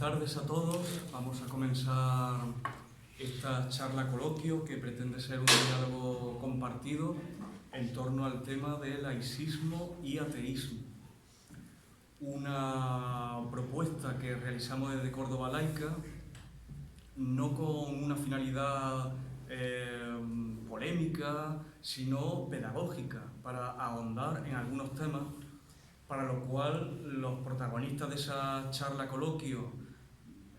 tardes a todos. Vamos a comenzar esta charla coloquio que pretende ser un diálogo compartido en torno al tema de laicismo y ateísmo. Una propuesta que realizamos desde Córdoba Laica, no con una finalidad polémica, sino pedagógica, para ahondar en algunos temas, para lo cual los protagonistas de esa charla coloquio,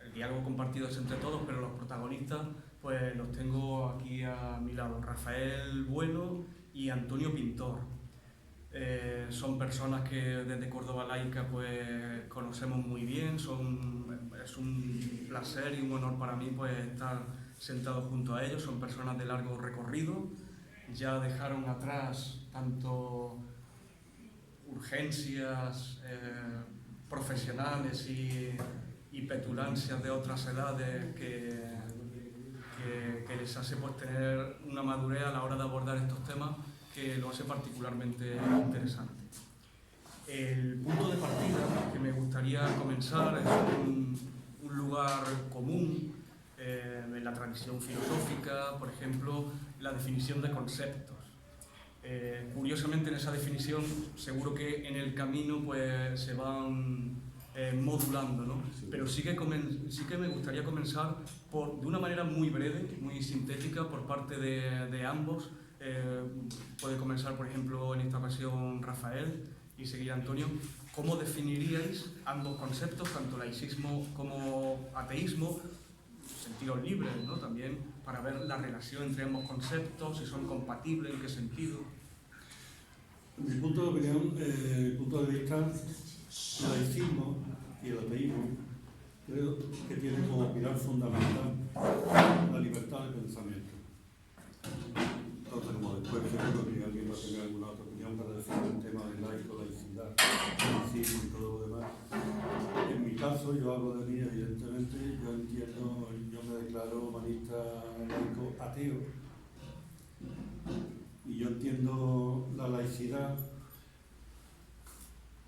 el diálogo compartido es entre todos, pero los protagonistas pues los tengo aquí a mi lado, Rafael Bueno y Antonio Pintor. Son personas que desde Córdoba Laica pues conocemos muy bien, es un placer y un honor para mí pues estar sentado junto a ellos. Son personas de largo recorrido, ya dejaron atrás tanto urgencias profesionales y petulancias de otras edades que les hace pues tener una madurez a la hora de abordar estos temas que lo hace particularmente interesante. El punto de partida que me gustaría comenzar es un lugar común en la tradición filosófica, por ejemplo, la definición de conceptos. Curiosamente en esa definición seguro que en el camino pues se van modulando, ¿no? Pero sí que me gustaría comenzar de una manera muy breve, muy sintética por parte de ambos. Puede comenzar, por ejemplo, en esta ocasión Rafael y seguir Antonio. ¿Cómo definiríais ambos conceptos, tanto laicismo como ateísmo, sentidos libres, ¿no? También para ver la relación entre ambos conceptos, si son compatibles, en qué sentido? En mi punto de opinión, punto de vista, el laicismo y el ateísmo creo que tienen como pilar fundamental la libertad de pensamiento. Entonces, como después seguro que alguien va a tener alguna otra opinión para decir el tema de laico, laicidad, laicismo y todo lo demás. En mi caso, yo hablo de mí, evidentemente, yo me declaro humanista laico ateo. Y yo entiendo la laicidad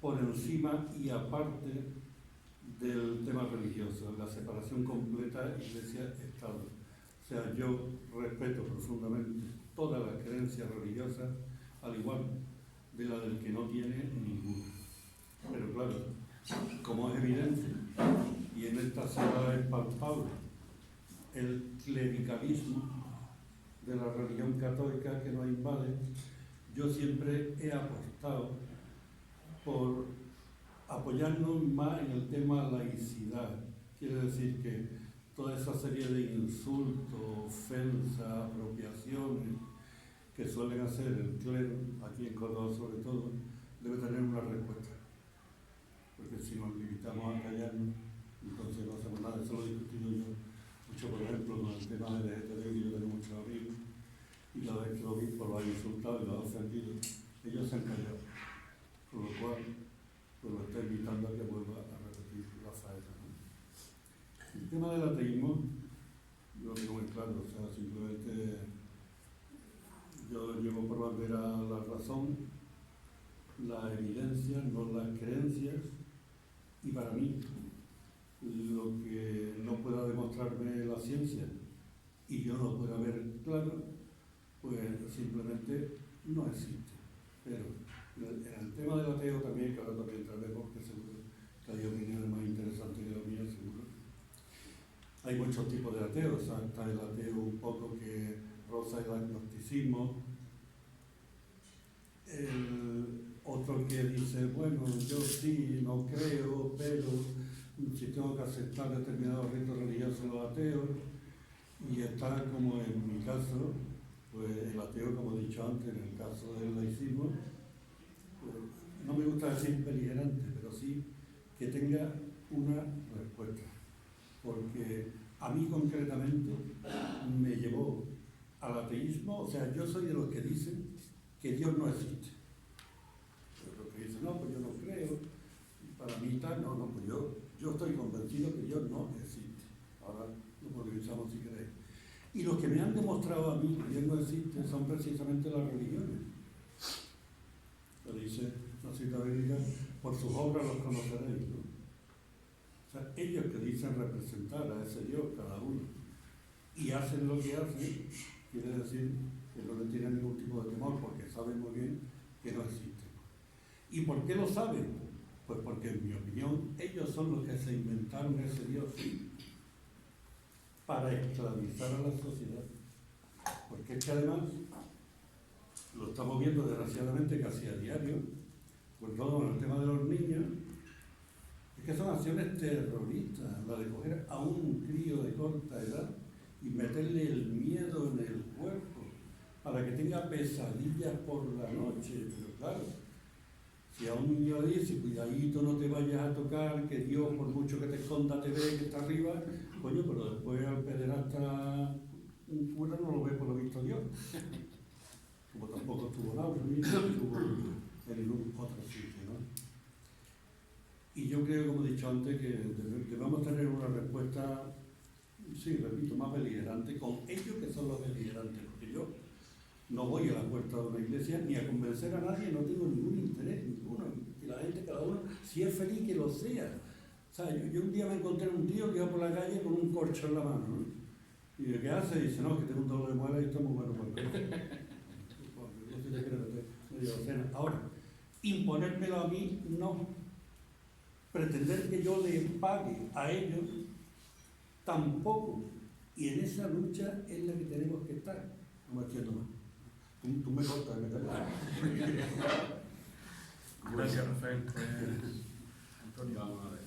por encima y aparte del tema religioso, la separación completa Iglesia-Estado. O sea, yo respeto profundamente todas las creencias religiosas, al igual de la del que no tiene ninguna. Pero claro, como es evidente, y en esta sala es palpable, el clericalismo de la religión católica que nos invade, yo siempre he apostado por apoyarnos más en el tema laicidad. Quiere decir que toda esa serie de insultos, ofensas, apropiaciones que suelen hacer el clero, aquí en Córdoba sobre todo, debe tener una respuesta. Porque si nos limitamos a callarnos, entonces no hacemos nada. Eso lo he discutido yo mucho, por ejemplo, con el tema de LGTB, que yo tengo muchos amigos, y cada vez que los obispos lo han insultado y lo han ofendido, ellos se han callado. Con lo cual, pues lo está invitando a que vuelva a repetir la faena, ¿no? El tema del ateísmo, yo lo digo muy claro, o sea, simplemente yo llevo por bandera la razón, la evidencia, no las creencias, y para mí, lo que no pueda demostrarme la ciencia y yo no pueda ver claro, pues simplemente no existe. Pero en el tema del ateo también, que ahora también entraremos, porque seguro que hay opiniones más interesantes que la mía, seguro. Hay muchos tipos de ateos, o sea, está el ateo un poco que roza el agnosticismo, el otro que dice, bueno, yo sí, no creo, pero si tengo que aceptar determinados ritos religiosos los ateos, y está como en mi caso, pues el ateo, como he dicho antes, en el caso del laicismo, pues, no me gusta decir beligerante, pero sí que tenga una respuesta. Porque a mí concretamente me llevó al ateísmo, o sea, yo soy de los que dicen que Dios no existe. Pero los que dicen, no, pues yo no creo, para mí tal, no, pues yo estoy convencido que Dios no existe. Ahora lo politizamos si queréis. Y los que me han demostrado a mí que Dios no existe son precisamente las religiones. Lo dice la cita bíblica, por sus obras los conoceréis, ¿no? O sea, ellos que dicen representar a ese Dios cada uno y hacen lo que hacen, quiere decir que no le tienen ningún tipo de temor porque saben muy bien que no existe. ¿Y por qué lo saben? Pues porque, en mi opinión, ellos son los que se inventaron ese Dios para esclavizar a la sociedad. Porque es que además, lo estamos viendo desgraciadamente casi a diario, sobre todo con el tema de los niños, es que son acciones terroristas, la de coger a un crío de corta edad y meterle el miedo en el cuerpo para que tenga pesadillas por la noche. Pero claro, si a un niño le dice, cuidadito, no te vayas a tocar, que Dios, por mucho que te esconda, te ve que está arriba, coño, pero después al pederasta un cura no lo ve por lo visto Dios. Como tampoco estuvo en Aura, ni estuvo en ningún otro sitio, ¿no? Y yo creo, como he dicho antes, que debemos tener una respuesta, sí, repito, más beligerante con ellos que son los beligerantes, porque yo no voy a la puerta de una iglesia ni a convencer a nadie, no tengo ningún interés, ninguno. Y la gente, cada uno, si es feliz, que lo sea. O sea, yo un día me encontré un tío que iba por la calle con un corcho en la mano, ¿no? Y de ¿qué hace? Y dice, no, que tengo un dolor de muela y esto es muy bueno para el cuerpo. Ahora, imponérmelo a mí, no. Pretender que yo le pague a ellos, tampoco. Y en esa lucha es la que tenemos que estar. No me entiendo más. Tú me cortas, me callas. Gracias, Rafael. Antonio. Vamos a ver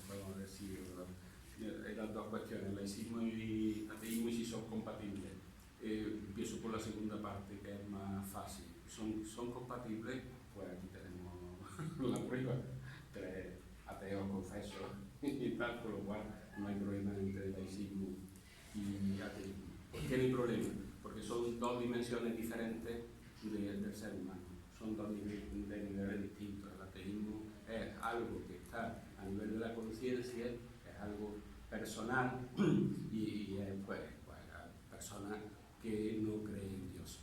si las dos cuestiones, laicismo y ateísmo, y si son compatibles. Empiezo por la segunda parte, que es más fácil. ¿Son compatibles? Pues aquí tenemos la prueba. 3 ateos confesos y tal, con lo cual no hay problema entre laicismo y ateísmo. ¿Por qué no hay problema? Porque son dos dimensiones diferentes del ser humano. Son dos niveles distintos. El ateísmo es algo que está a nivel de la conciencia, es algo personal y es pues personas que no creen en Dios,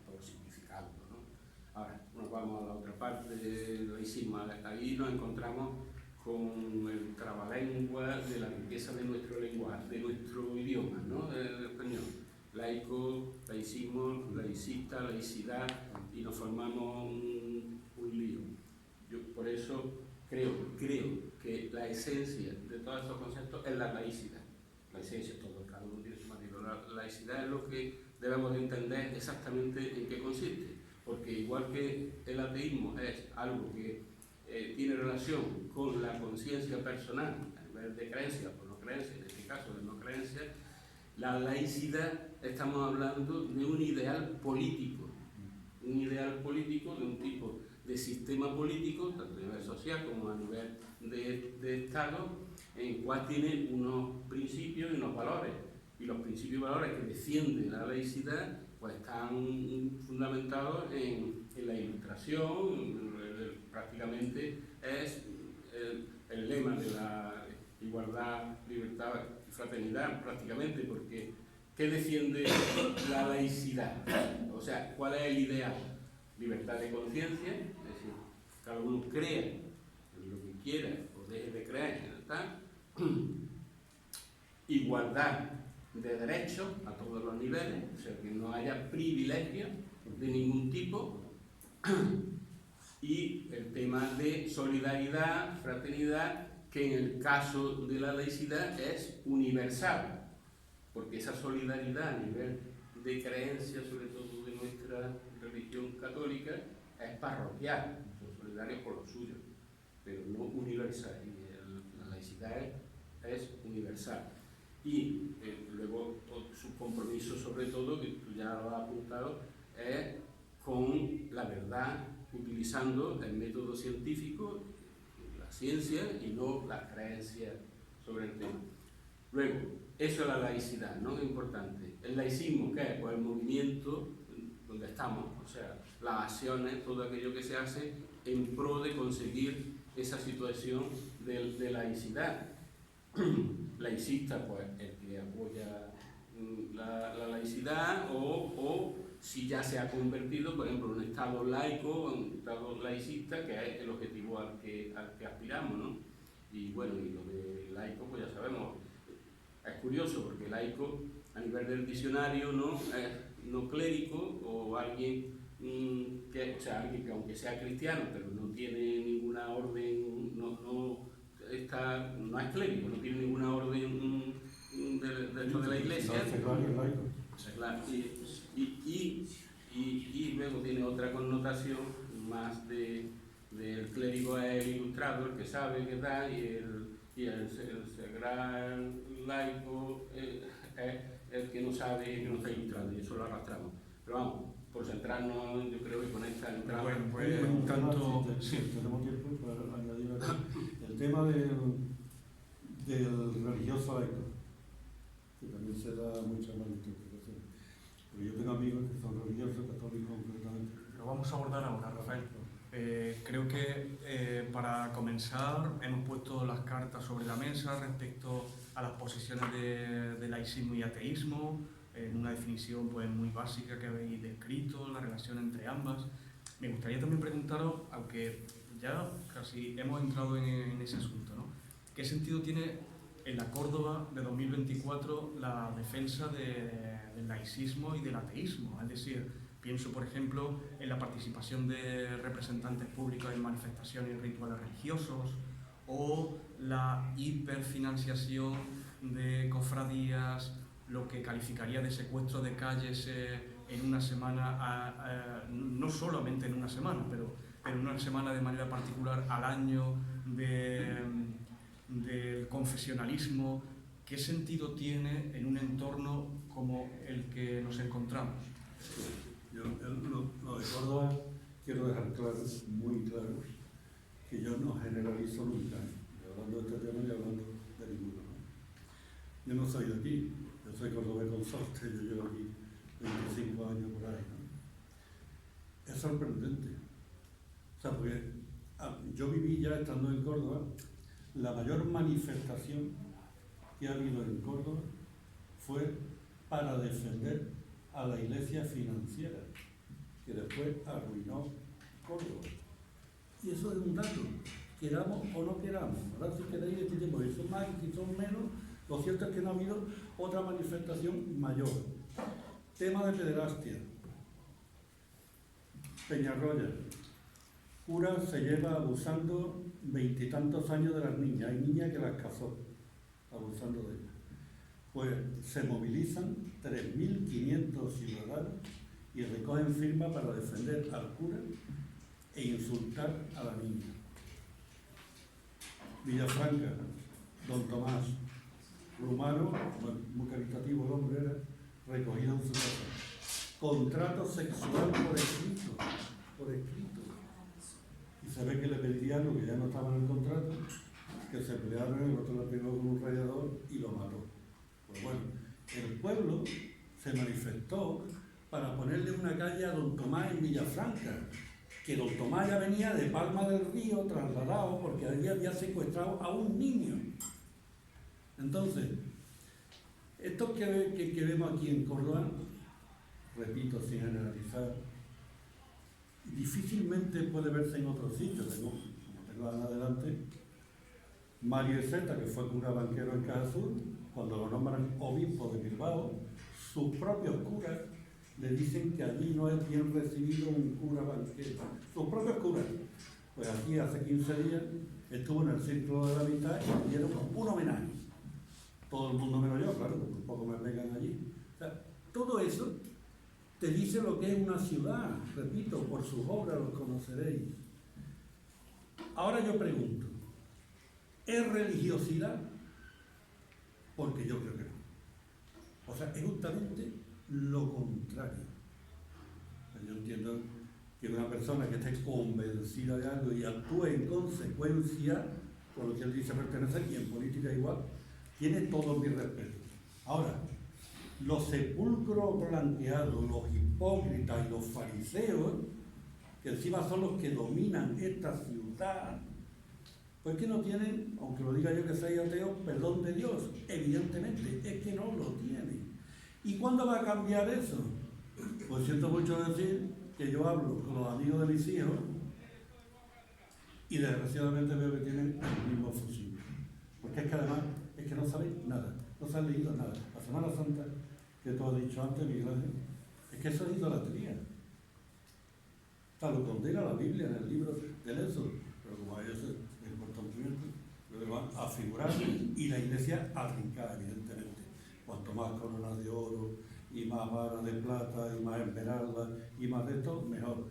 por significado, ¿no? Ahora, nos vamos a la otra parte del laicismo. Ahí nos encontramos con el trabalengua de la riqueza de nuestro lenguaje, de nuestro idioma, ¿no? El español. Laico, laicismo, laicista, laicidad, y nos formamos un lío. Yo por eso creo que la esencia de todos estos conceptos es la laicidad. La esencia, cada uno tiene su matiz. La laicidad es lo que debemos de entender exactamente en qué consiste, porque igual que el ateísmo es algo que tiene relación con la conciencia personal a nivel de creencia o no creencia, en este caso de no creencia, la laicidad estamos hablando de un ideal político de un tipo de sistema político, tanto a nivel social como a nivel de Estado, en el cual tiene unos principios y unos valores. Y los principios y valores que defiende la laicidad pues están fundamentados en la Ilustración, prácticamente es el lema de la igualdad, libertad y fraternidad, prácticamente, porque ¿qué defiende la laicidad? O sea, ¿cuál es el ideal? Libertad de conciencia, es decir, cada uno crea en lo que quiera o deje de creer, ¿verdad? Igualdad de derechos a todos los niveles, o sea, que no haya privilegios de ningún tipo, y el tema de solidaridad, fraternidad, que en el caso de la laicidad es universal, porque esa solidaridad a nivel de creencia, sobre todo de nuestra religión católica, es parroquial, son solidarios por los suyos, pero no universal, y la laicidad es universal. Y luego su compromiso, sobre todo, que tú ya lo has apuntado, es con la verdad, utilizando el método científico, la ciencia, y no las creencias sobre el tema. Luego, eso es la laicidad, ¿no? Es importante. El laicismo, ¿qué es? Pues el movimiento donde estamos, o sea, las acciones, todo aquello que se hace en pro de conseguir esa situación de laicidad. Laicista, pues el que apoya la laicidad, o si ya se ha convertido, por ejemplo, en un estado laico, en un estado laicista, que es el objetivo al que aspiramos, ¿no? Y bueno, y lo de laico, pues ya sabemos, es curioso porque laico a nivel del diccionario no es no clérigo o alguien que, o sea, alguien que aunque sea cristiano pero no tiene ninguna orden, no es clérigo, no tiene ninguna orden dentro de la iglesia. Claro, y luego tiene otra connotación más del clérigo es el ilustrado, el que sabe qué tal, y el gran laico es el que no sabe y que no está ilustrado, y eso lo arrastramos. Pero vamos, por centrarnos, yo creo que con esta entrada... Bueno, pues un tanto... Sí, tenemos tiempo para añadir aquí. El tema del religioso laico, que también se da mucha malinterpretación. Pero yo tengo amigos que son religiosos, católicos concretamente. Lo vamos a abordar ahora, Rafael. Creo que para comenzar hemos puesto las cartas sobre la mesa respecto a las posiciones de laicismo y ateísmo, en una definición pues muy básica que habéis descrito, la relación entre ambas. Me gustaría también preguntaros, aunque ya casi hemos entrado en ese asunto, ¿no? ¿Qué sentido tiene en la Córdoba de 2024 la defensa del laicismo y del ateísmo? Es decir, pienso, por ejemplo, en la participación de representantes públicos en manifestaciones y rituales religiosos, o la hiperfinanciación de cofradías, lo que calificaría de secuestro de calles en una semana, no solamente en una semana, pero en una semana de manera particular al año, del confesionalismo. ¿Qué sentido tiene en un entorno como el que nos encontramos? Yo, lo de Córdoba, quiero dejar claro, muy claro, que yo no generalizo nunca, hablando de este tema y hablando de ninguno, ¿no? Yo no soy de aquí, yo soy cordobés consorte, yo llevo aquí 25 años por ahí, ¿no? Es sorprendente. O sea, porque yo viví ya estando en Córdoba, la mayor manifestación que ha habido en Córdoba fue para defender a la iglesia financiera, que después arruinó Córdoba. Y eso es un dato, queramos o no queramos. Ahora si queréis este tiempo, si son más, si son menos, lo cierto es que no ha habido otra manifestación mayor. Tema de pederastia. Peñarroya. Cura se lleva abusando 20 y tantos años de las niñas. Hay niñas que las casó, abusando de ellas. Pues se movilizan 3.500 ciudadanos y recogen firmas para defender al cura e insultar a la niña. Villafranca, Don Tomás, Rumano, muy caritativo el hombre era, recogido en su casa. Contrato sexual por escrito, Y se ve que le pedían lo que ya no estaba en el contrato, que se pelearon, el otro le pegó con un rallador y lo mató. Pues bueno, el pueblo se manifestó para ponerle una calle a Don Tomás en Villafranca, que Don Tomás ya venía de Palma del Río trasladado porque había secuestrado a un niño. Entonces, esto que vemos aquí en Córdoba, repito, sin generalizar, difícilmente puede verse en otros sitios. Como tengo adelante, Mario Ezeta, que fue cura banquero en Caja Sur, cuando lo nombran obispo de Bilbao, sus propios curas le dicen que allí no es bien recibido un cura banquero. Sus propios curas. Pues aquí hace 15 días estuvo en el Círculo de la Amistad y le dieron un homenaje. Todo el mundo menos yo, claro, porque un poco me pegan allí. O sea, todo eso te dice lo que es una ciudad. Repito, por sus obras los conoceréis. Ahora yo pregunto, ¿es religiosidad? Porque yo creo que no. O sea, es justamente lo contrario. Yo entiendo que una persona que esté convencida de algo y actúe en consecuencia con lo que él dice pertenecer, y en política igual, tiene todo mi respeto. Ahora, los sepulcros blanqueados, los hipócritas y los fariseos, que encima son los que dominan esta ciudad, pues que no tienen, aunque lo diga yo que soy ateo, perdón de Dios. Evidentemente, es que no lo tienen. ¿Y cuándo va a cambiar eso? Pues siento mucho decir que yo hablo con los amigos de mis hijos y desgraciadamente veo que tienen el mismo fusil. Porque es que además es que no sabéis nada, no se han leído nada. La Semana Santa, que tú has dicho antes, Miguel Ángel, es que eso es idolatría. O sea, lo condena la Biblia en el libro del Éxodo, pero como hay ese comportamiento, lo van a figurar y la iglesia a brincar, evidentemente. Cuanto más coronas de oro y más varas de plata y más esmeraldas y más de esto, mejor.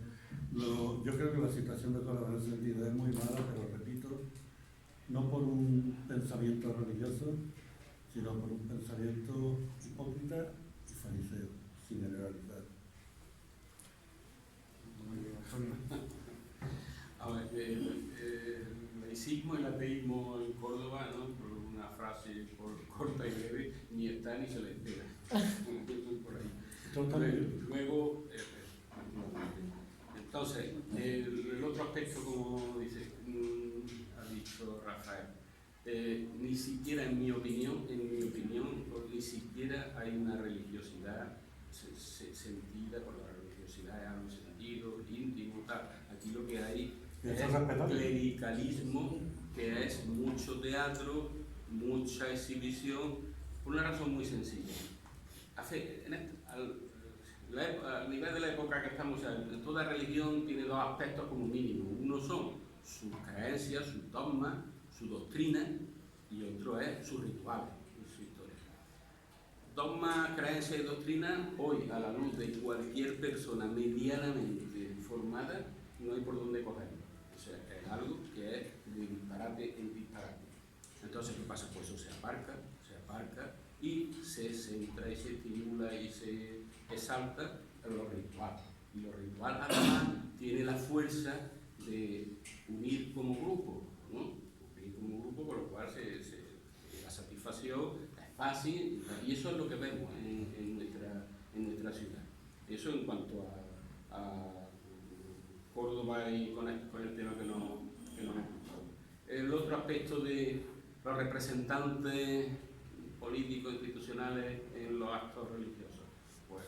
Yo creo que la situación de Córdoba en ese sentido es muy mala, pero repito, no por un pensamiento religioso, sino por un pensamiento hipócrita y fariseo, sin generalizar. Muy bien, Antonio. A ver, el laicismo y el ateísmo en Córdoba, ¿no? Por una frase corta y breve, ni está ni se le espera. Por ahí. Luego, entonces, el otro aspecto, como dice, ha dicho Rafael, ni siquiera en mi opinión, ni siquiera hay una religiosidad sentida por la religiosidad en algo sentido, íntimo, tal. Aquí lo que hay es clericalismo, que es mucho teatro, mucha exhibición, por una razón muy sencilla. A nivel de la época que estamos, toda religión tiene dos aspectos como mínimo. Uno son sus creencias, sus dogmas, su doctrina, y otro es sus rituales, su historia. Dogmas, creencias y doctrina, hoy, a la luz de cualquier persona medianamente formada, no hay por dónde cogerlo. O sea, es algo que es de disparate en disparate. Entonces, ¿qué pasa? Pues eso se aparca y se centra y se estimula y se exalta en los rituales. Y los rituales, además, tiene la fuerza de unir como grupo, ¿no? Unir como grupo, con lo cual la satisfacción es fácil, y eso es lo que vemos en nuestra ciudad. Eso en cuanto a Córdoba y con el tema que nos escuchado. El otro aspecto de los representantes políticos institucionales en los actos religiosos, pues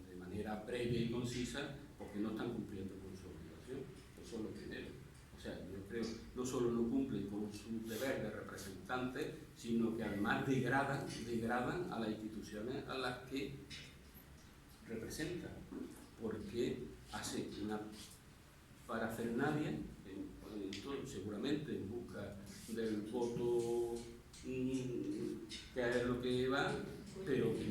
de manera breve y concisa, porque no están cumpliendo con su obligación. Eso es lo primero. O sea, yo creo no solo no cumplen con su deber de representante, sino que además degradan a las instituciones a las que representan, porque hace una parafernalia, seguramente en busca del voto, que es lo que va, pero que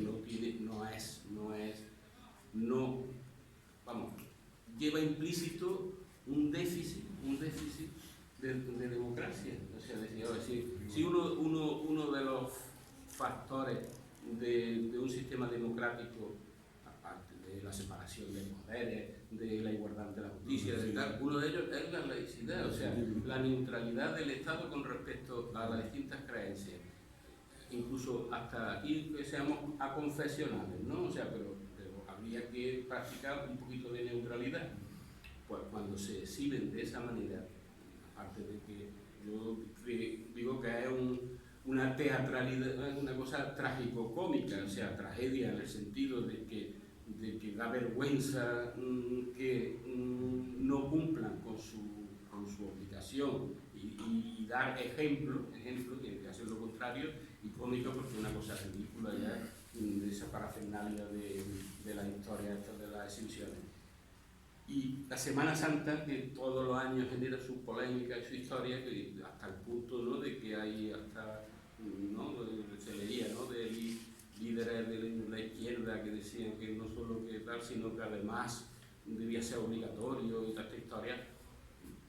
lleva implícito un déficit de democracia. O sea, si uno de los factores de un sistema democrático, aparte de la separación de poderes, de la igualdad de la justicia, uno de ellos es la laicidad, o sea, la neutralidad del Estado con respecto a las distintas creencias, incluso hasta ir, que seamos aconfesionales, ¿no? O sea, pero habría que practicar un poquito de neutralidad. Pues cuando se exhiben de esa manera, aparte de que yo digo que es una teatralidad, una cosa trágico-cómica, o sea, tragedia en el sentido de que da vergüenza que no cumplan con su obligación y dar ejemplo que hacer lo contrario, y cómico porque es una cosa ridícula ya de esa parafernalia de la historia de las exhibiciones. Y la Semana Santa, que todos los años genera su polémica y su historia, que hasta el punto, ¿no?, de que hay hasta, ¿no?, se leía, ¿no?, de líderes de la izquierda que decían que no solo que tal, sino que además debía ser obligatorio y toda esta historia.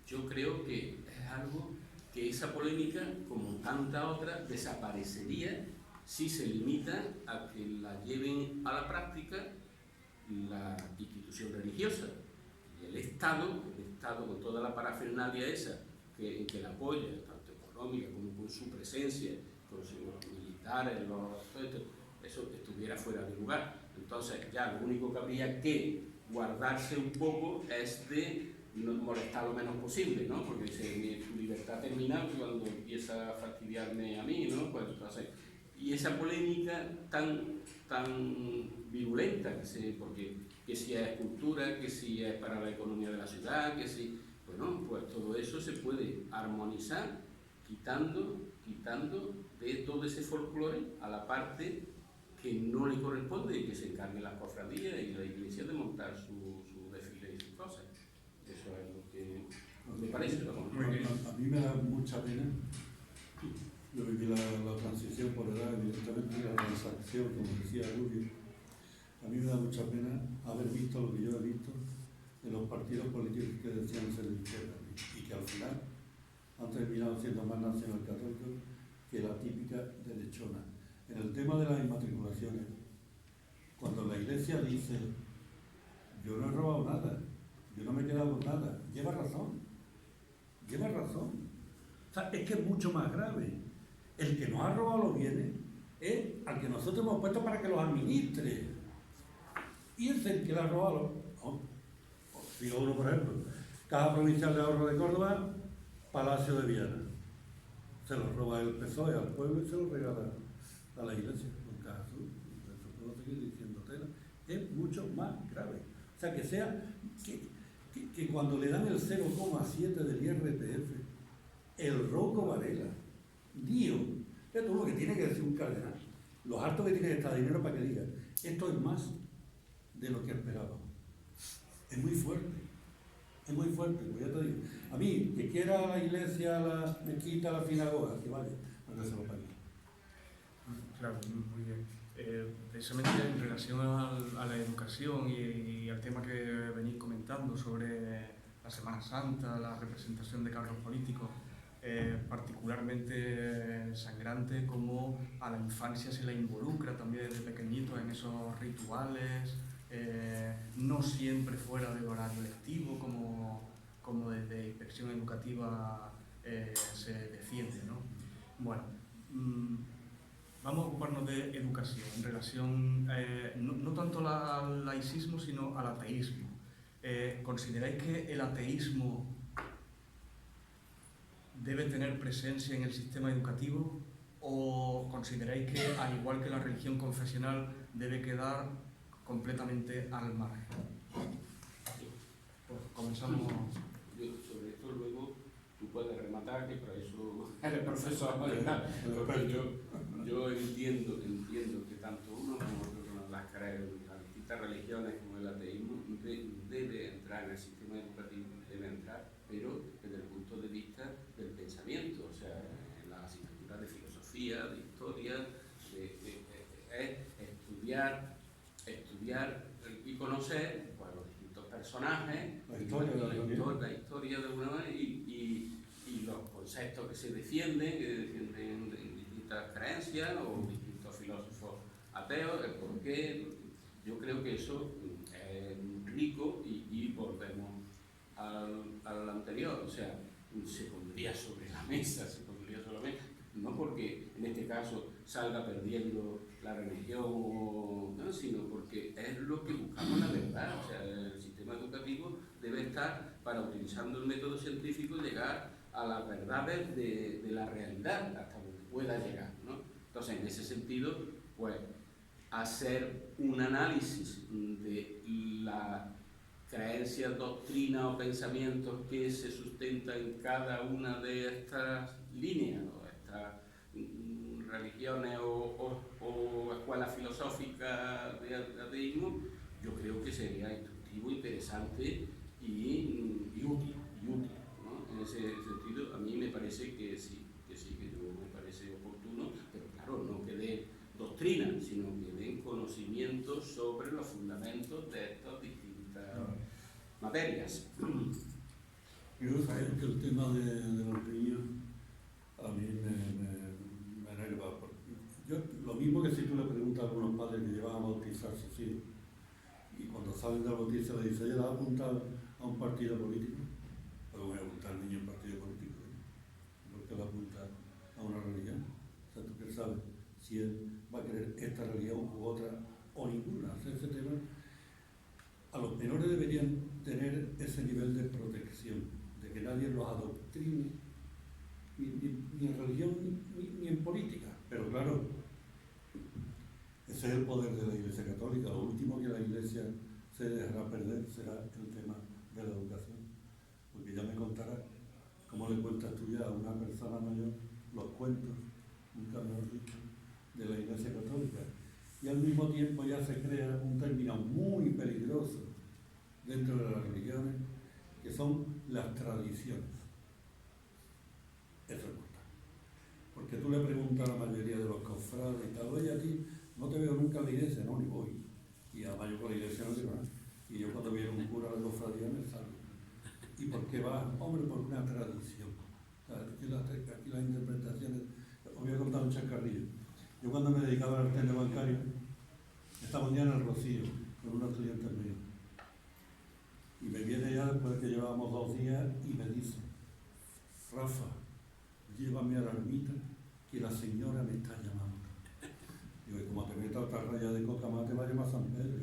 Yo creo que es algo que esa polémica, como tanta otra, desaparecería si se limita a que la lleven a la práctica la institución religiosa. Y el Estado con toda la parafernalia esa que la apoya, tanto económica como con su presencia, con los militares, eso estuviera fuera de lugar. Entonces ya lo único que habría que guardarse un poco es de no molestar lo menos posible, ¿no? Porque dice, tu libertad termina cuando empieza a fastidiarme a mí, ¿no? Pues, entonces, y esa polémica tan virulenta, porque que si es cultura, que si es para la economía de la ciudad, que si, bueno, pues todo eso eso se puede armonizar quitando de todo ese folclore a la parte que no le corresponde y que se encargue las cofradías y la iglesia de montar su desfile y sus cosas. Eso es lo que me parece. A mí me da mucha pena. Yo viví la transición por edad, evidentemente, la transacción, como decía Rubio. A mí me da mucha pena haber visto lo que yo he visto en los partidos políticos que decían ser de izquierda y que al final han terminado siendo más nacional-católicos que la típica derechona. En el tema de las inmatriculaciones, cuando la Iglesia dice yo no he robado nada, yo no me he quedado con nada, lleva razón. O sea, es que es mucho más grave. El que nos ha robado los bienes es al que nosotros hemos puesto para que los administre. Y es el que lo ha robado. Digo uno, por ejemplo, Caja Provincial de Ahorro de Córdoba, Palacio de Viana. Se lo roba el PSOE al pueblo y se lo regala a la Iglesia. Con Caja Azul. Eso puedo seguir diciendo tela. Es mucho más grave. O sea, que sea que cuando le dan el 0,7 del IRPF, el roco Varela, Dios, es todo lo que tiene que decir un cardenal. Los hartos que tiene que estar dinero para que diga, esto es más de lo que esperábamos. Es muy fuerte, pues ya te digo. A mí, que quiera la iglesia, la mezquita, la sinagoga, que vaya, porque se lo pague. Claro, muy bien. Precisamente en relación a la educación y al tema que venís comentando sobre la Semana Santa, la representación de cargos políticos, particularmente sangrante como a la infancia se la involucra también desde pequeñitos en esos rituales, no siempre fuera del horario lectivo, como desde Inspección Educativa se defiende, ¿no? Bueno, vamos a ocuparnos de educación en relación, no tanto al laicismo, sino al ateísmo. ¿Consideráis que el ateísmo debe tener presencia en el sistema educativo o consideráis que, al igual que la religión confesional, debe quedar completamente al margen? Pues comenzamos. Sobre esto luego tú puedes rematar, que para eso eres profesor. Yo entiendo que tanto uno como otro, con las distintas religiones como el ateísmo, debe entrar en el sistema educativo, debe entrar, pero desde el punto de vista del pensamiento, o sea, en las asignaturas de filosofía, de historia, es estudiar y conocer pues, los distintos personajes, la historia de una manera y los conceptos que se defienden distintas creencias o distintos filósofos ateos, el porqué. Yo creo que eso es rico y volvemos al anterior, o sea, se pondría sobre la mesa, no porque en este caso salga perdiendo la religión, ¿no? Sino porque es lo que buscamos la verdad. O sea, el sistema educativo debe estar para, utilizando el método científico, llegar a las verdades de la realidad, hasta donde pueda llegar, ¿no? Entonces, en ese sentido, pues, hacer un análisis de la creencias, doctrinas o pensamientos que se sustentan en cada una de estas líneas, o estas religiones o escuelas filosóficas de ateísmo, yo creo que sería instructivo, interesante y útil, ¿no? En ese sentido, a mí me parece que sí, que yo me parece oportuno, pero claro, no que dé doctrina, sino que den conocimientos sobre los fundamentos de estas distintas materias. Yo creo que el tema de los niños a mí me enerva. Lo mismo que si tú le preguntas a algunos padres que llevan a bautizar a sus hijos y cuando salen del bautizo le dicen, ¿ya le has apuntado a un partido político? Pero voy a apuntar al niño a un partido político, ¿no? ¿Por qué le apunta a una religión? O sea, tú qué sabes si él va a querer esta religión u otra o ninguna. O sea, ese tema, a los menores deberían tener ese nivel de protección, de que nadie los adoctrine, ni en religión ni en política. Pero claro, ese es el poder de la Iglesia Católica. Lo último que la Iglesia se dejará perder será el tema de la educación, porque ya me contará ¿cómo le cuentas tú ya a una persona mayor los cuentos, nunca mejor dicho, de la Iglesia Católica? Y al mismo tiempo ya se crea un término muy peligroso dentro de las religiones, que son las tradiciones. Eso es importante. Porque tú le preguntas a la mayoría de los cofrades y tal, oye, a ti no te veo nunca en la iglesia, no, ni voy. Y además yo con la iglesia no digo nada. Y yo cuando viene un cura de cofradía me salgo. ¿Y por qué vas? Hombre, por una tradición. O sea, aquí las interpretaciones, os voy a contar un chascarrillo. Yo cuando me dedicaba al arte bancario, esta mañana en el Rocío, con unos clientes míos. Y me viene ya después de que llevábamos 2 días y me dice, Rafa, llévame a la ermita que la señora me está llamando. Digo, y como te meto a otra raya de coca más, te va a llamar San Pedro.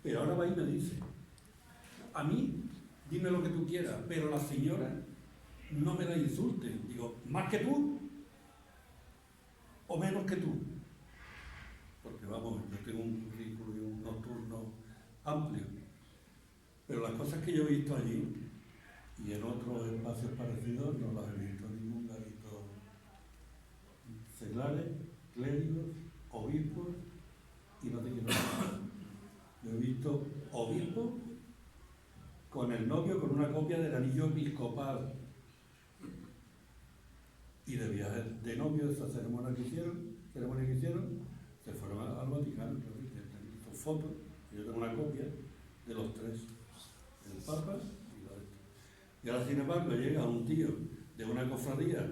Pero ahora va y me dice, a mí, dime lo que tú quieras, pero la señora no me la insulte. Digo, ¿más que tú? ¿O menos que tú? Porque vamos, yo tengo un currículo y un nocturno amplio. Pero las cosas que yo he visto allí, y en otros espacios parecidos, no las he visto en ningún garito. Seglares, clérigos, obispos, y no te quiero decir. Yo he visto obispos con el novio con una copia del anillo episcopal. Y de viaje de novio, esa ceremonia que hicieron, se fueron al Vaticano, hizo fotos, yo tengo una copia de los 3, el Papa y la de. Y ahora, sin embargo, llega un tío de una cofradía,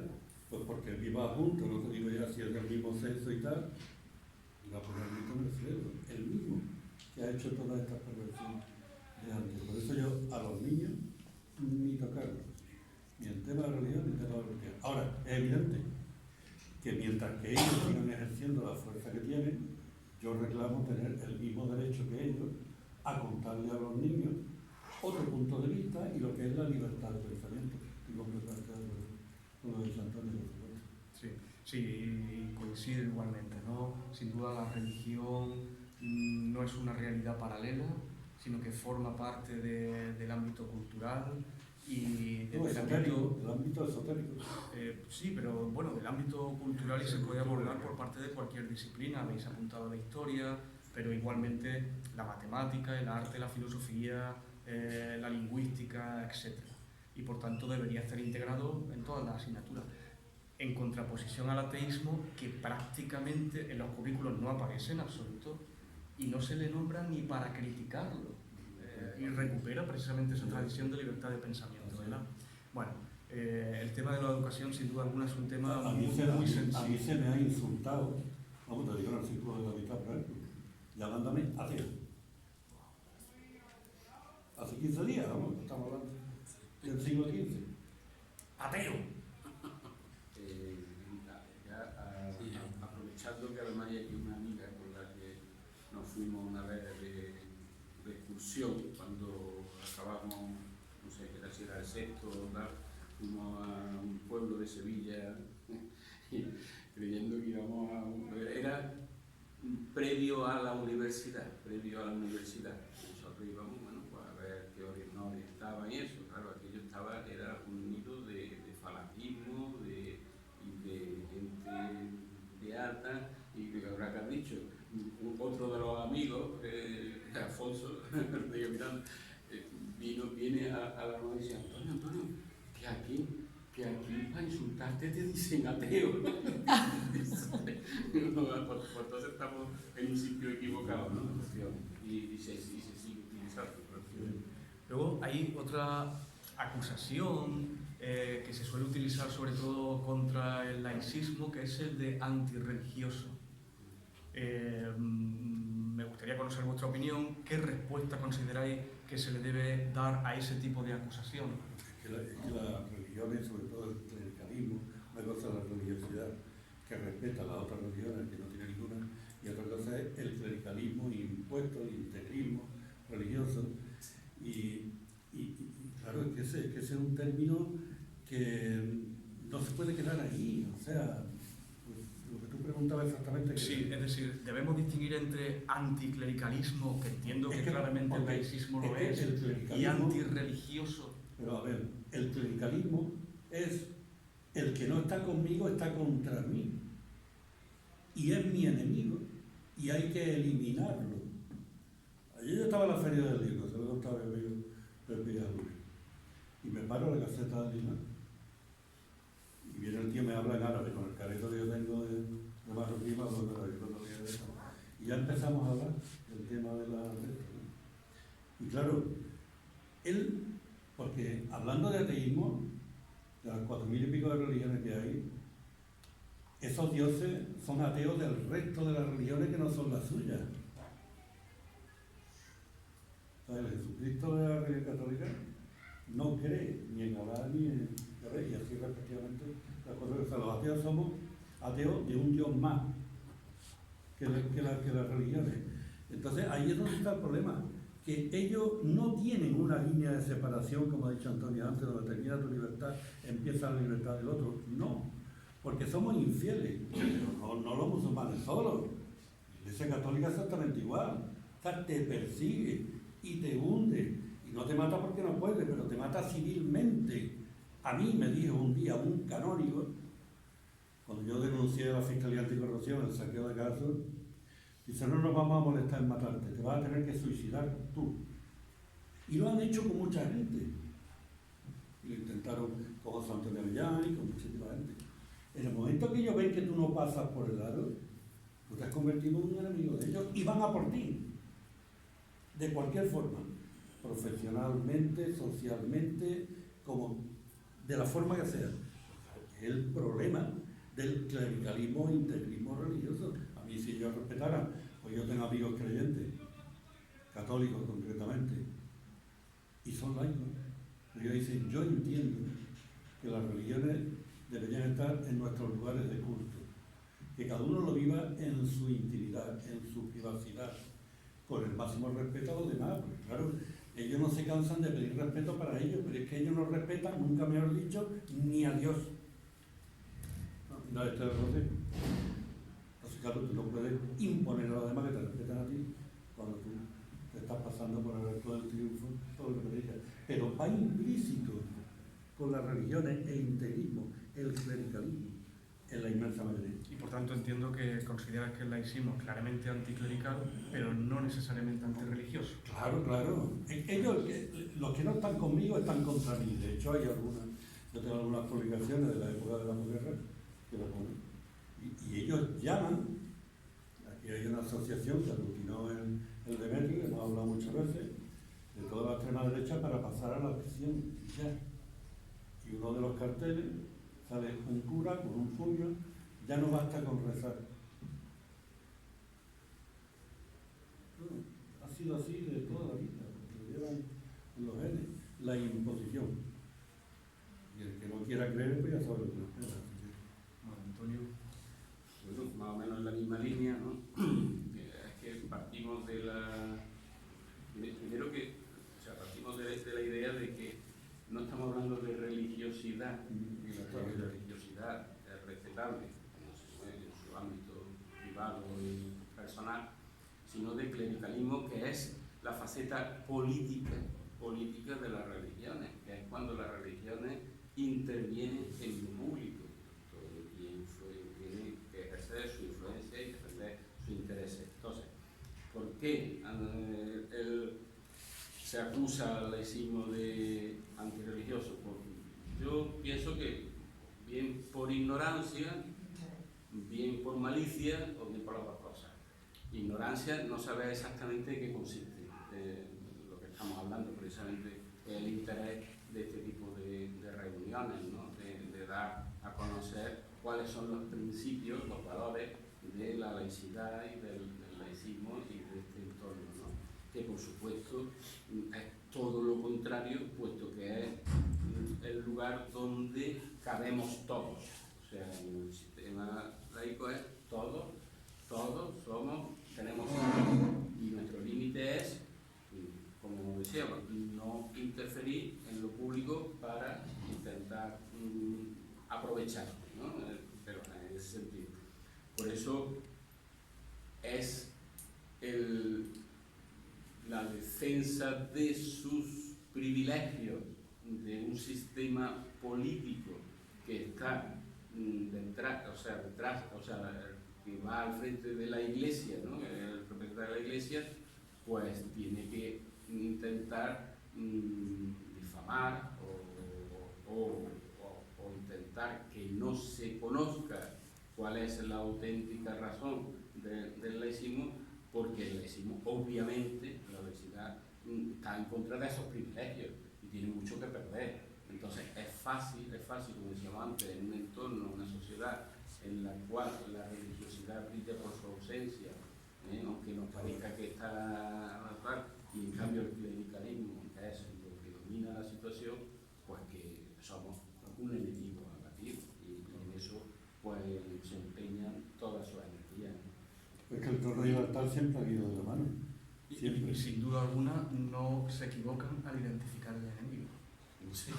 pues porque viva junto, no te digo ya si es del mismo sexo y tal, y va a poner el grito en el cielo, el mismo que ha hecho todas estas perversiones de antes. Por eso yo a los niños ni tocarlos, ni el tema de la religión ni el tema de la religión. Ahora, es evidente que mientras que ellos sigan ejerciendo la fuerza que tienen, yo reclamo tener el mismo derecho que ellos a contarle a los niños otro punto de vista y lo que es la libertad de pensamiento. Estoy completamente de acuerdo con lo de Antonio, por supuesto. Sí, coincido igualmente, ¿no? Sin duda la religión no es una realidad paralela, sino que forma parte del ámbito cultural y del ámbito esotérico. Sí, pero bueno, del ámbito cultural y se puede abordar por parte de cualquier disciplina. Habéis apuntado la historia, pero igualmente la matemática, el arte, la filosofía, la lingüística, etc. Y por tanto debería estar integrado en todas las asignaturas. En contraposición al ateísmo, que prácticamente en los currículos no aparece en absoluto y no se le nombra ni para criticarlo. Y recupera precisamente esa tradición de libertad de pensamiento, ¿verdad? Bueno, el tema de la educación sin duda alguna es un tema muy sensible. A mí se me ha insultado, vamos, te digo en el círculo de la mitad, por ejemplo, llamándome ateo. Hace 15 días, vamos, estamos hablando del siglo XV. Ateo. Aprovechando que además hay aquí una amiga con la que nos fuimos una vez de excursión, cuando acabamos, no sé, si era el sexto o tal, fuimos a un pueblo de Sevilla creyendo que íbamos era previo a la universidad, nosotros íbamos, bueno, pues a ver qué nos orientaban y eso, claro, aquello era un nido de fanatismo, de gente de alta, y ahora que has dicho, otro de los amigos, Alfonso, viene a la noche y dice, Antonio, que aquí para insultarte te dicen ateo. Por entonces estamos en un sitio equivocado, ¿no? Y se sigue utilizando. Luego hay otra acusación que se suele utilizar sobre todo contra el laicismo, que es el de antirreligioso. Me gustaría conocer vuestra opinión. ¿Qué respuesta consideráis que se le debe dar a ese tipo de acusación? Es que la religión, sobre todo el clericalismo, una cosa es la religiosidad que respeta a las otras religiones, que no tiene ninguna, y otra cosa es el clericalismo impuesto, el integrismo religioso. Y claro, es que ese es un término que no se puede quedar ahí, o sea, lo que tú preguntabas exactamente. Sí, es decir, debemos distinguir entre anticlericalismo, que entiendo que claramente el laicismo lo es, y antirreligioso. Pero a ver, el clericalismo clericalismo es el que no está conmigo está contra mí y es mi enemigo y hay que eliminarlo. Ayer yo estaba en la Feria del Libro, se lo contaba mi amigo Pepe Alves, y me paro en la caseta de Lima y viene el tío y me habla en árabe con el careto que yo tengo de marroquí, y ya empezamos a hablar del tema de la... Y claro, él, porque hablando de ateísmo, de las 4.000 y pico de religiones que hay, esos dioses son ateos del resto de las religiones que no son las suyas. O sea, el Jesucristo de la religión católica no cree ni en Alá ni en Yahvé, y así respectivamente las cosas. O sea, los ateos somos ateos de un Dios más que las religiones. Entonces ahí es donde está el problema, que ellos no tienen una línea de separación, como ha dicho Antonio antes, donde termina tu libertad, empieza la libertad del otro. No, porque somos infieles, pero no los musulmanes solos. La Iglesia Católica es exactamente igual. O sea, te persigue y te hunde, y no te mata porque no puede, pero te mata civilmente. A mí me dijo un día un canónigo, cuando yo denuncié a la Fiscalía Anticorrupción el saqueo de casos, dice: no nos vamos a molestar en matarte, te vas a tener que suicidar tú. Y lo han hecho con mucha gente. Y lo intentaron con José Antonio Avellán y con muchísima gente. En el momento que ellos ven que tú no pasas por el aro, tú te has convertido en un enemigo de ellos y van a por ti. De cualquier forma, profesionalmente, socialmente, como de la forma que sea. Es el problema del clericalismo e integrismo religioso. A mí, si yo respetara, pues yo tengo amigos creyentes, católicos concretamente, y son laicos. Ellos dicen: yo entiendo que las religiones deberían estar en nuestros lugares de culto, que cada uno lo viva en su intimidad, en su privacidad, con el máximo respeto a los demás, porque claro, ellos no se cansan de pedir respeto para ellos, pero es que ellos no respetan, nunca mejor dicho, ni a Dios. No, este es el José. Entonces, claro, tú no puedes imponer a los demás que te respeten a ti cuando tú te estás pasando por el arco del triunfo, todo lo que te digas. Pero va implícito con las religiones, el integrismo, el clericalismo, en la inmensa mayoría. Y por tanto entiendo que consideras que el laicismo es claramente anticlerical, pero no necesariamente antirreligioso. Claro, claro. Ellos, los que no están conmigo, están contra mí. De hecho, hay algunas, yo tengo algunas publicaciones de la época de la posguerra que lo ponen. Y ellos llaman, aquí hay una asociación que aglutinó el Demetrio, que hemos hablado muchas veces, de toda la extrema derecha para pasar a la acción ya. Y uno de los carteles sale un cura con un puño: ya no basta con rezar. Bueno, ha sido así de toda la vida, porque lo llevan en los genes, la imposición. Y el que no quiera creer, pues ya sabe lo que nos espera. Bueno, Antonio. Bueno, más o menos en la misma línea, ¿no? Es que partimos de la... Primero que, o sea, partimos de la idea de que no estamos hablando de religiosidad, y la religiosidad es respetable en su ámbito privado y personal, sino de clericalismo, que es la faceta política de las religiones, que es cuando las religiones intervienen en lo público y tienen que ejercer su influencia y defender sus intereses. Entonces, ¿por qué se acusa al laicismo de antirreligioso? Yo pienso que bien por ignorancia, bien por malicia o bien por las dos cosas. Ignorancia, no saber exactamente qué consiste lo que estamos hablando, precisamente el interés de este tipo de reuniones, ¿no? de dar a conocer cuáles son los principios, los valores de la laicidad y del laicismo y de este entorno, ¿no? Que por supuesto es todo lo contrario, puesto que es el lugar donde cabemos todos. O sea, el sistema laico es todos somos, tenemos y nuestro límite es, como decíamos, no interferir en lo público para intentar aprovechar, ¿no? Pero en ese sentido. Por eso es la defensa de sus privilegios de un sistema político que está detrás, que va al frente de la Iglesia, ¿no? El representante de la Iglesia, pues tiene que intentar difamar o intentar que no se conozca cuál es la auténtica razón del laicismo, porque el laicismo, obviamente, la laicidad está en contra de esos privilegios y tiene mucho que perder. Entonces es fácil, como decíamos antes, en un entorno, una sociedad en la cual la religiosidad brilla por su ausencia, aunque nos parezca que está natural, y en cambio el clericalismo es lo que domina la situación, pues que somos un enemigo a batir, y en eso pues se empeñan todas sus energías. Es que el trono y el altar siempre han ido de la mano. Siempre. Y sin duda alguna no se equivocan al identificar el enemigo. Sí.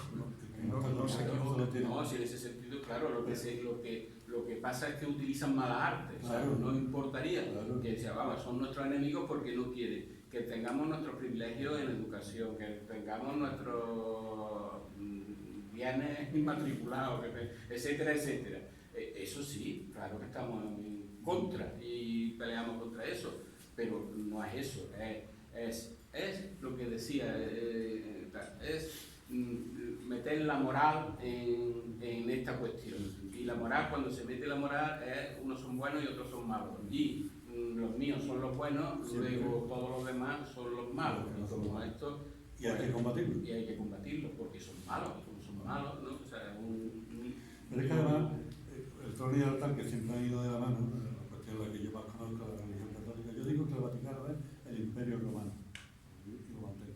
No se equivocan. No, si en ese sentido, claro, lo que pasa es que utilizan malas artes. Claro. O sea, no importaría Claro. que decía, vamos, son nuestros enemigos porque no quieren que tengamos nuestros privilegios en educación, que tengamos nuestros bienes inmatriculados, etcétera, etcétera. Eso sí, claro que estamos en contra y peleamos contra eso, pero no es eso, es lo que decía, es meter la moral en esta cuestión. Y la moral, cuando se mete la moral, es unos son buenos y otros son malos. Y los míos son los buenos, Siempre. luego todos los demás son los malos. No Y somos como malos. esto, Y hay que combatirlo. y hay que combatirlo porque son malos, y como son malos, ¿no? O sea, Pero es que además, el trono y el altar, que siempre han ido de la mano, la cuestión en la que yo más conozco, la religión católica, yo digo que el Vaticano es el Imperio Romano, y lo mantengo.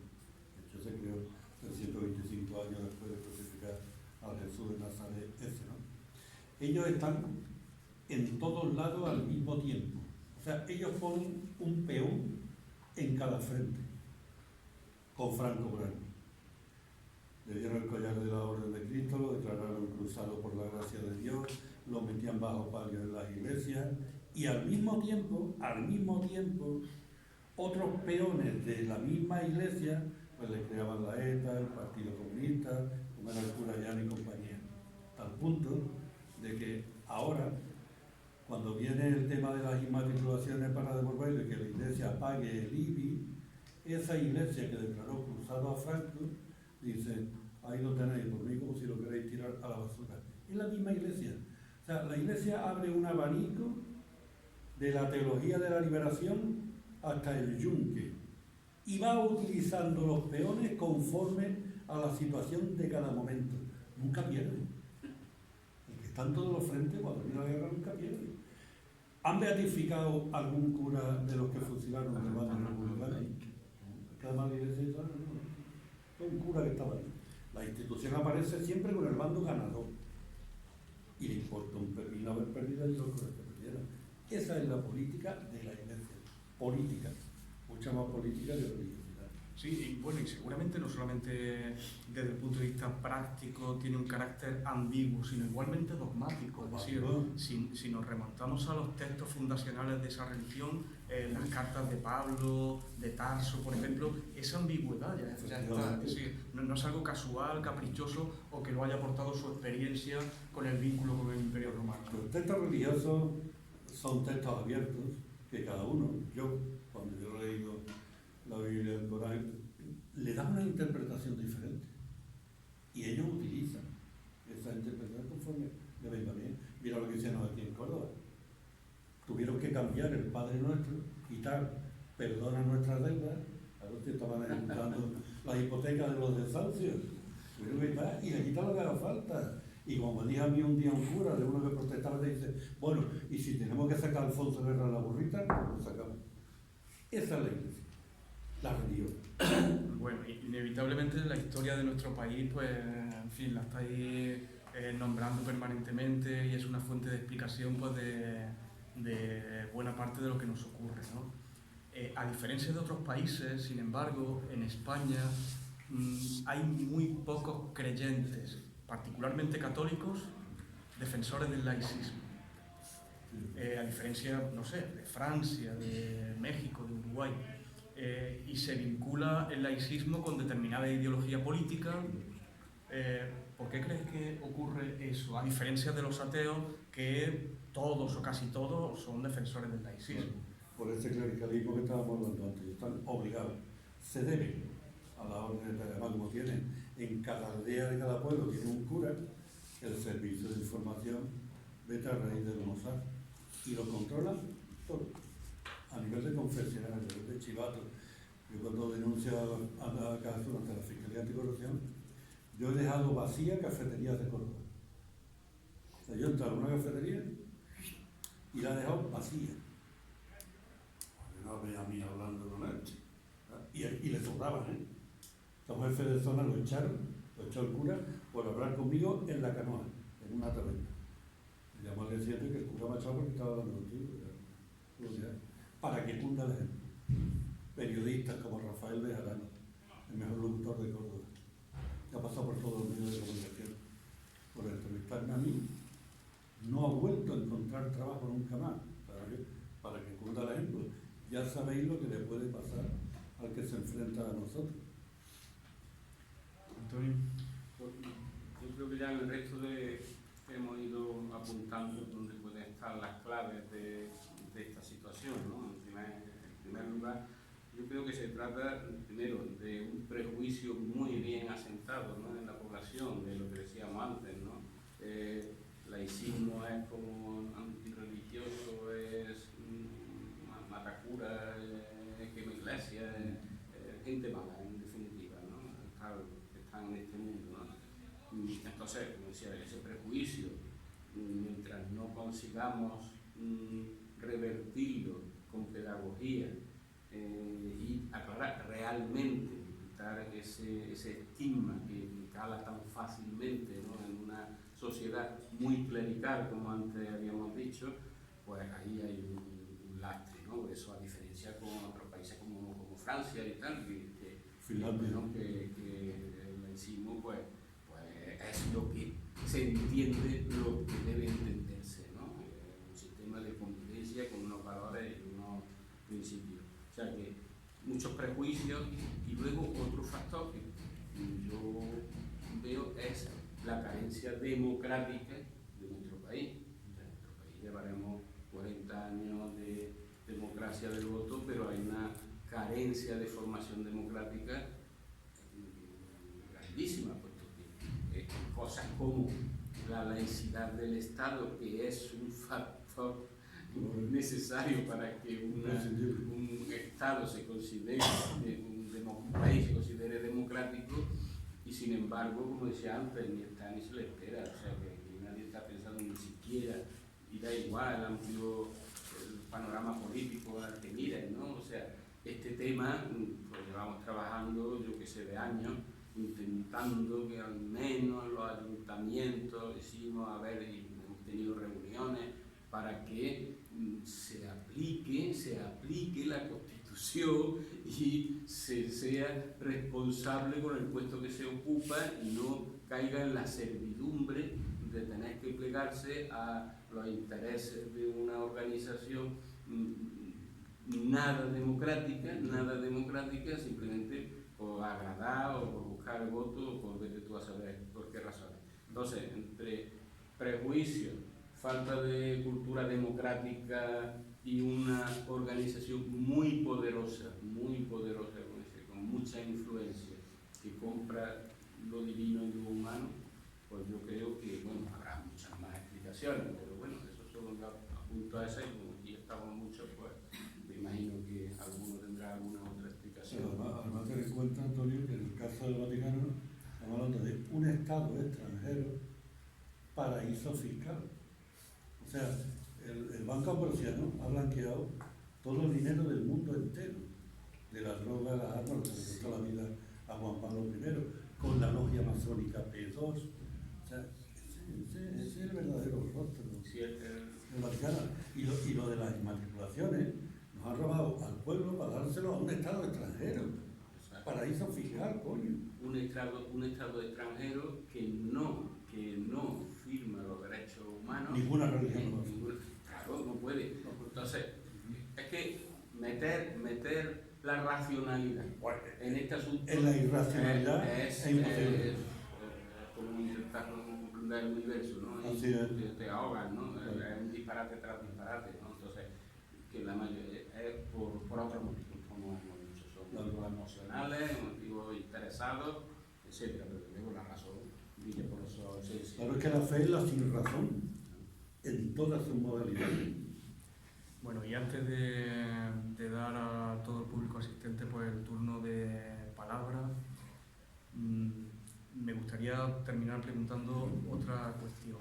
De hecho, se creó 325 años después de crucificar a Jesús de Nazaret, ¿no? Ellos están en todos lados al mismo tiempo. O sea, ellos ponen un peón en cada frente, con Franco por ahí. Le dieron el collar de la Orden de Cristo, lo declararon cruzado por la gracia de Dios, lo metían bajo palio en las iglesias y al mismo tiempo, otros peones de la misma iglesia pues le creaban la ETA, el Partido Comunista, como era el cura Llano y compañía. Al punto de que ahora, cuando viene el tema de las inmatriculaciones para devolverle, que la iglesia pague el IBI, esa iglesia que declaró cruzado a Franco, dice, ahí lo tenéis, por mí como si lo queréis tirar a la basura. Es la misma iglesia. O sea, la iglesia abre un abanico de la teología de la liberación hasta el yunque y va utilizando los peones conforme a la situación de cada momento. Nunca pierde. El que está en todos los frentes, cuando viene la guerra, nunca pierde. ¿Han beatificado algún cura de los que fusilaron el bando republicano? Cada la iglesia dice, no. Fue un cura que estaba ahí. La institución aparece siempre con el bando ganador. Y le importa un pepino haber perdido y los que perdieron. Esa es la política de la iglesia. Política. Mucha más política que religiosidad. Sí, y bueno, y seguramente no solamente desde el punto de vista práctico tiene un carácter ambiguo, sino igualmente dogmático. Es decir, si nos remontamos a los textos fundacionales de esa religión, las cartas de Pablo, de Tarso, por ejemplo, esa ambigüedad ya está. Es decir, no es algo casual, caprichoso o que lo haya aportado su experiencia con el vínculo con el Imperio Romano. Los textos religiosos son textos abiertos que cada uno, cuando yo he leído la Biblia del Corán, le da una interpretación diferente. Y ellos utilizan esa interpretación conforme le venga bien. Mira lo que hicieron aquí en Córdoba. Tuvieron que cambiar el Padre Nuestro, quitar, perdona nuestras deudas, a los que estaban ejecutando las hipotecas de los desahucios. Tuvieron que quitar y le quitan lo que haga falta. Y como me dijo a mí un día un cura de uno que protestaba, le dice, bueno, y si tenemos que sacar a Alfonso Guerra a la burrita, lo sacamos. Esa es la iglesia, la religión. Bueno, inevitablemente la historia de nuestro país, pues, en fin, la estáis nombrando permanentemente y es una fuente de explicación, pues, de buena parte de lo que nos ocurre, ¿no? A diferencia de otros países, sin embargo, en España hay muy pocos creyentes, particularmente católicos, defensores del laicismo. A diferencia, no sé, de Francia, de México, de Uruguay. Y se vincula el laicismo con determinada ideología política ¿Por qué crees que ocurre eso? A diferencia de los ateos, que todos o casi todos son defensores del laicismo. Por ese clericalismo que estábamos hablando antes, están obligados, se deben a la orden de además como tienen en cada aldea de cada pueblo tiene un cura, el servicio de información vete a raíz del Mozart y lo controlan todo, a nivel de confesional, a nivel de chivato. Yo cuando denuncio a la caso ante la Fiscalía Anticorrupción, yo he dejado vacía cafeterías de Córdoba. O sea, yo he entrado en una cafetería y la he dejado vacía. No veía a mí hablando con él. Y le sobraban, ¿eh? Los jefes de zona lo echó el cura por hablar conmigo en la canoa, en una taberna. Me llamó al día siguiente que el cura me ha echado porque estaba hablando contigo. Para que cunda la gente. Periodistas como Rafael Bejarano, el mejor locutor de Córdoba, que ha pasado por todos los medios de comunicación, por entrevistarme a mí, no ha vuelto a encontrar trabajo nunca más. Para que cunda la gente, ya sabéis lo que le puede pasar al que se enfrenta a nosotros. Antonio. Yo creo que ya en el resto de hemos ido apuntando donde pueden estar las claves de esta situación, ¿no? En primer lugar, yo creo que se trata primero de un prejuicio muy bien asentado, ¿no?, en la población, de lo que decíamos antes, ¿no? Laicismo es como antirreligioso, es matacura, quema iglesia, gente mala, en definitiva, ¿no? Que están en este mundo, ¿no? Entonces, como decía, ese prejuicio, mientras no consigamos revertirlo con pedagogía y aclarar realmente, quitar ese estigma que cala tan fácilmente, ¿no?, en una sociedad muy clerical, como antes habíamos dicho, pues ahí hay un lastre, ¿no? Eso a diferencia con otros países como Francia y tal, Finlandia, ¿no?, que el laicismo pues es lo que se entiende, lo que debe entenderse, ¿no? Un sistema de convivencia con unos valores y unos principios. O sea que muchos prejuicios, y luego otro factor que yo veo es la carencia democrática de nuestro país. En nuestro país llevaremos 40 años de democracia del voto, pero hay una carencia de formación democrática grandísima, puesto que cosas como la laicidad del Estado, que es un factor necesario para que un Estado se considere, un país se considere democrático, y sin embargo, como decía antes, ni está ni se le espera. O sea que nadie está pensando ni siquiera, y da igual el amplio panorama político al que miren, ¿no? O sea, este tema pues llevamos trabajando, yo que sé, de años, intentando que al menos los ayuntamientos hemos tenido reuniones para que se aplique la Constitución y se sea responsable con el puesto que se ocupa y no caiga en la servidumbre de tener que plegarse a los intereses de una organización nada democrática, simplemente por agradar o por buscar el voto o por vete tú a saber por qué razones. Entonces, entre prejuicios, falta de cultura democrática y una organización muy poderosa, con mucha influencia, que compra lo divino y lo humano, pues yo creo que, bueno, habrá muchas más explicaciones, pero bueno, eso solo apunto a esa, y como aquí estamos muchos, pues me imagino que alguno tendrá alguna otra explicación. Además, tener en cuenta, Antonio, que en el caso del Vaticano estamos hablando de un Estado extranjero, paraíso fiscal. O sea, el Banco Ambrosiano ha blanqueado todo el dinero del mundo entero, de las drogas, las armas, lo que le costó la vida a Juan Pablo I, con la logia masónica P2. O sea, ese es el verdadero rostro del Vaticano. Y lo de las inmatriculaciones, nos han robado al pueblo para dárselo a un Estado extranjero. Paraíso fiscal, coño. Un Estado extranjero que no firma los derechos humanos. Ninguna religión. Claro, no puede. Entonces, es que meter la racionalidad en este asunto en la irracionalidad es imposible. comprender el universo, ¿no? Y Así es. te ahogas, ¿no? Claro. Es un disparate tras disparate, ¿no? Entonces, que la mayoría es por otros motivos, como hemos dicho, son motivos emocionales, motivos interesados, etcétera, pero tengo la razón, dice por eso, sí. Claro, es que la fe es la sin razón en todas sus modalidades. Bueno, y antes de dar a todo el público asistente pues el turno de palabra, me gustaría terminar preguntando otra cuestión.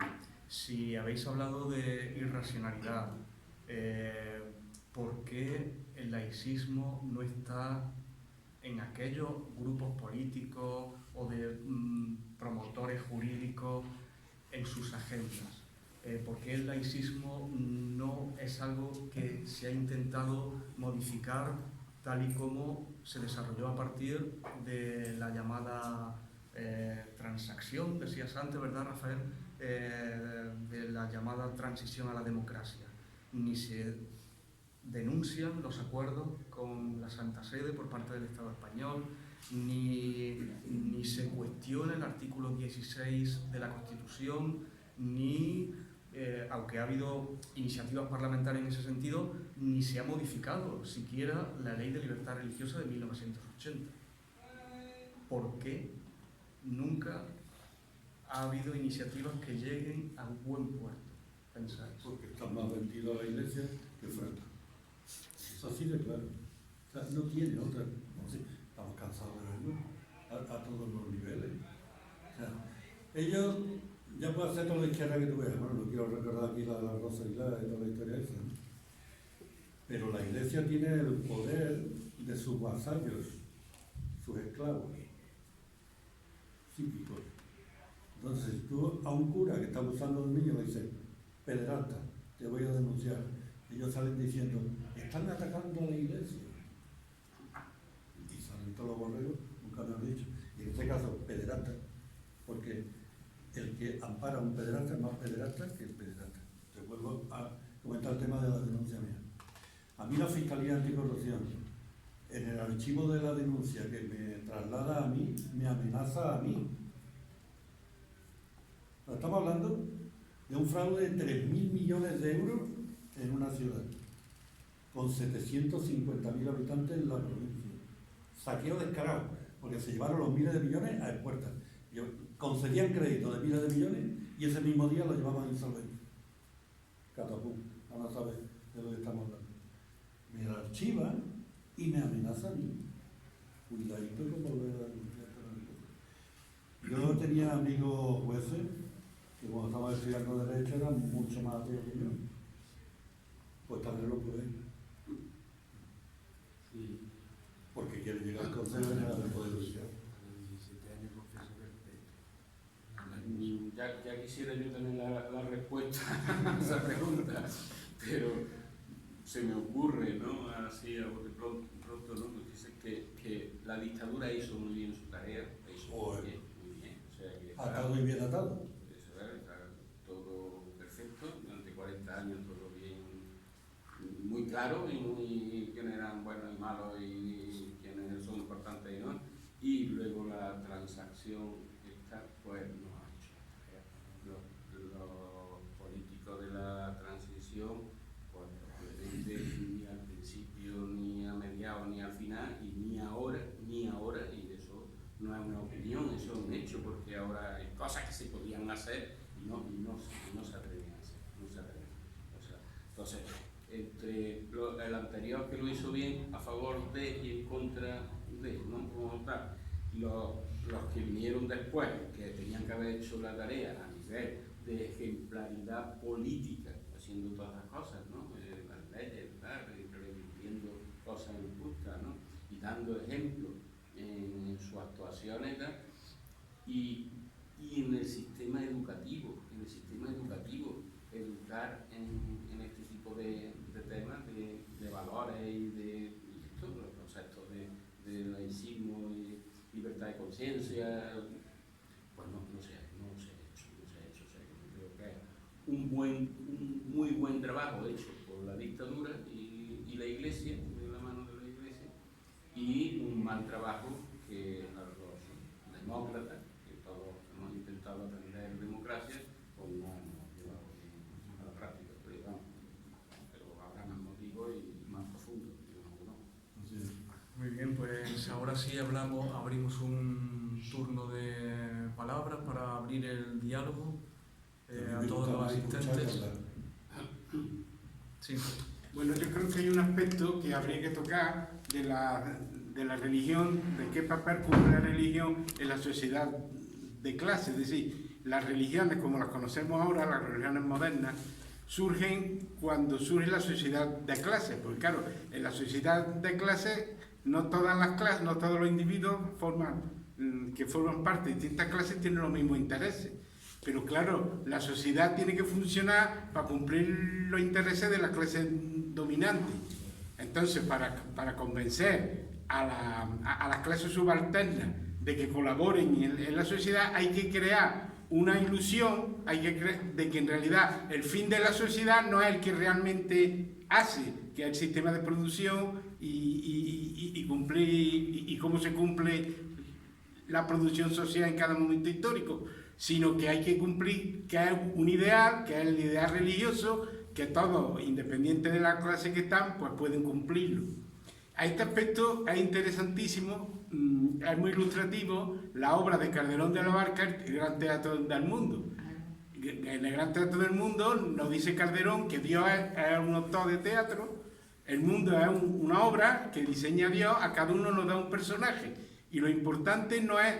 Si habéis hablado de irracionalidad, ¿por qué el laicismo no está en aquellos grupos políticos o de promotores jurídicos en sus agendas? ¿Por qué el laicismo no es algo que se ha intentado modificar tal y como se desarrolló a partir de la llamada transacción, decías antes, ¿verdad, Rafael? De la llamada transición a la democracia? Ni se denuncian los acuerdos con la Santa Sede por parte del Estado español, ni se cuestiona el artículo 16 de la Constitución, ni, aunque ha habido iniciativas parlamentarias en ese sentido, ni se ha modificado siquiera la Ley de Libertad Religiosa de 1980. ¿Por qué nunca ha habido iniciativas que lleguen a un buen puerto? ¿Pensáis? Porque está más vendido a la iglesia que Franco. Es así de claro. O sea, no tiene otra. No sé, estamos cansados de verlo a todos los niveles. O sea, ellos ya pueden hacer toda la izquierda que tú veas. Bueno, no quiero recordar aquí la Rosa y toda la historia esa, ¿no? Pero la iglesia tiene el poder de sus vasallos, sus esclavos psíquicos. Entonces, tú a un cura que está abusando de un niño le dices, pederasta, te voy a denunciar. Ellos salen diciendo, están atacando a la iglesia. Y salen todos los borregos, nunca me han dicho. Y en este caso, pederasta, porque el que ampara a un pederasta es más pederasta que el pederasta. Te vuelvo a comentar el tema de la denuncia mía. A mí la Fiscalía Anticorrupción, en el archivo de la denuncia que me traslada a mí, me amenaza a mí. Estamos hablando de un fraude de 3.000 millones de euros en una ciudad, con 750.000 habitantes en la provincia. Saqueo descarado, porque se llevaron los miles de millones a expuertas. Concedían crédito de miles de millones y ese mismo día lo llevaban a insolvencia. Catapum, ahora sabes de lo que estamos hablando. Me la archivan y me amenazan a mí. Cuidadito con volver a denunciar. Yo tenía amigos jueces que cuando estaba estudiando Derecho eran mucho más ateos que yo. Pues también lo pude. Sí. Porque quiere llegar al Consejo General del Poder Judicial. Ya quisiera yo tener la respuesta a esa pregunta, pero se me ocurre, ¿no? Así a bote pronto, ¿no? Porque dice que la dictadura hizo muy bien su tarea, hizo muy bien. O sea que atado y bien atado. Eso es, está todo perfecto, durante 40 años todo bien, muy claro y muy quiénes eran buenos y malos y quiénes son importantes y no. Y luego la transacción esta, pues no ha hecho. Los políticos de la transición, pues probablemente ni al principio, ni a mediados, ni al final, y ni ahora, y eso no es una opinión, eso es un hecho, porque ahora hay cosas que se podían hacer y no se atreven a hacer, no se atreven. O sea, entonces, entre el anterior que lo hizo bien, a favor de y en contra de, ¿no? Como tal, los que vinieron después, que tenían que haber hecho la tarea a nivel de ejemplaridad política, haciendo todas las cosas, ¿no? Las leyes, revirtiendo cosas injustas, ¿no? Y dando ejemplo en sus actuaciones, ¿no? Y en el sistema educativo, educar en este tipo de temas, de valores y de los conceptos de laicismo y libertad de conciencia, pues no se ha hecho. O sea, yo creo que es un muy buen trabajo hecho por la dictadura y la Iglesia, de la mano de la Iglesia, y un mal trabajo que a los demócratas, que todos hemos intentado aprender democracia, sí abrimos un turno de palabras para abrir el diálogo a todos los asistentes. Sí. Bueno, yo creo que hay un aspecto que habría que tocar de la religión, de qué papel cumple la religión en la sociedad de clase. Es decir, las religiones como las conocemos ahora, las religiones modernas, surgen cuando surge la sociedad de clase. Porque claro, en la sociedad de clase no todas las clases, no todos los individuos que forman parte de distintas clases tienen los mismos intereses. Pero claro, la sociedad tiene que funcionar para cumplir los intereses de la clase dominante. Entonces, para convencer a las clases subalternas de que colaboren en la sociedad, hay que crear una ilusión, de que en realidad el fin de la sociedad no es el que realmente hace, que es el sistema de producción y cómo se cumple la producción social en cada momento histórico, sino que hay que cumplir, que es un ideal, que es el ideal religioso, que todos, independiente de la clase que están, pues pueden cumplirlo. A este aspecto es interesantísimo, es muy ilustrativo la obra de Calderón de la Barca, El Gran Teatro del Mundo. En El Gran Teatro del Mundo nos dice Calderón que Dios es un autor de teatro, el mundo es una obra que diseña Dios, a cada uno nos da un personaje. Y lo importante no es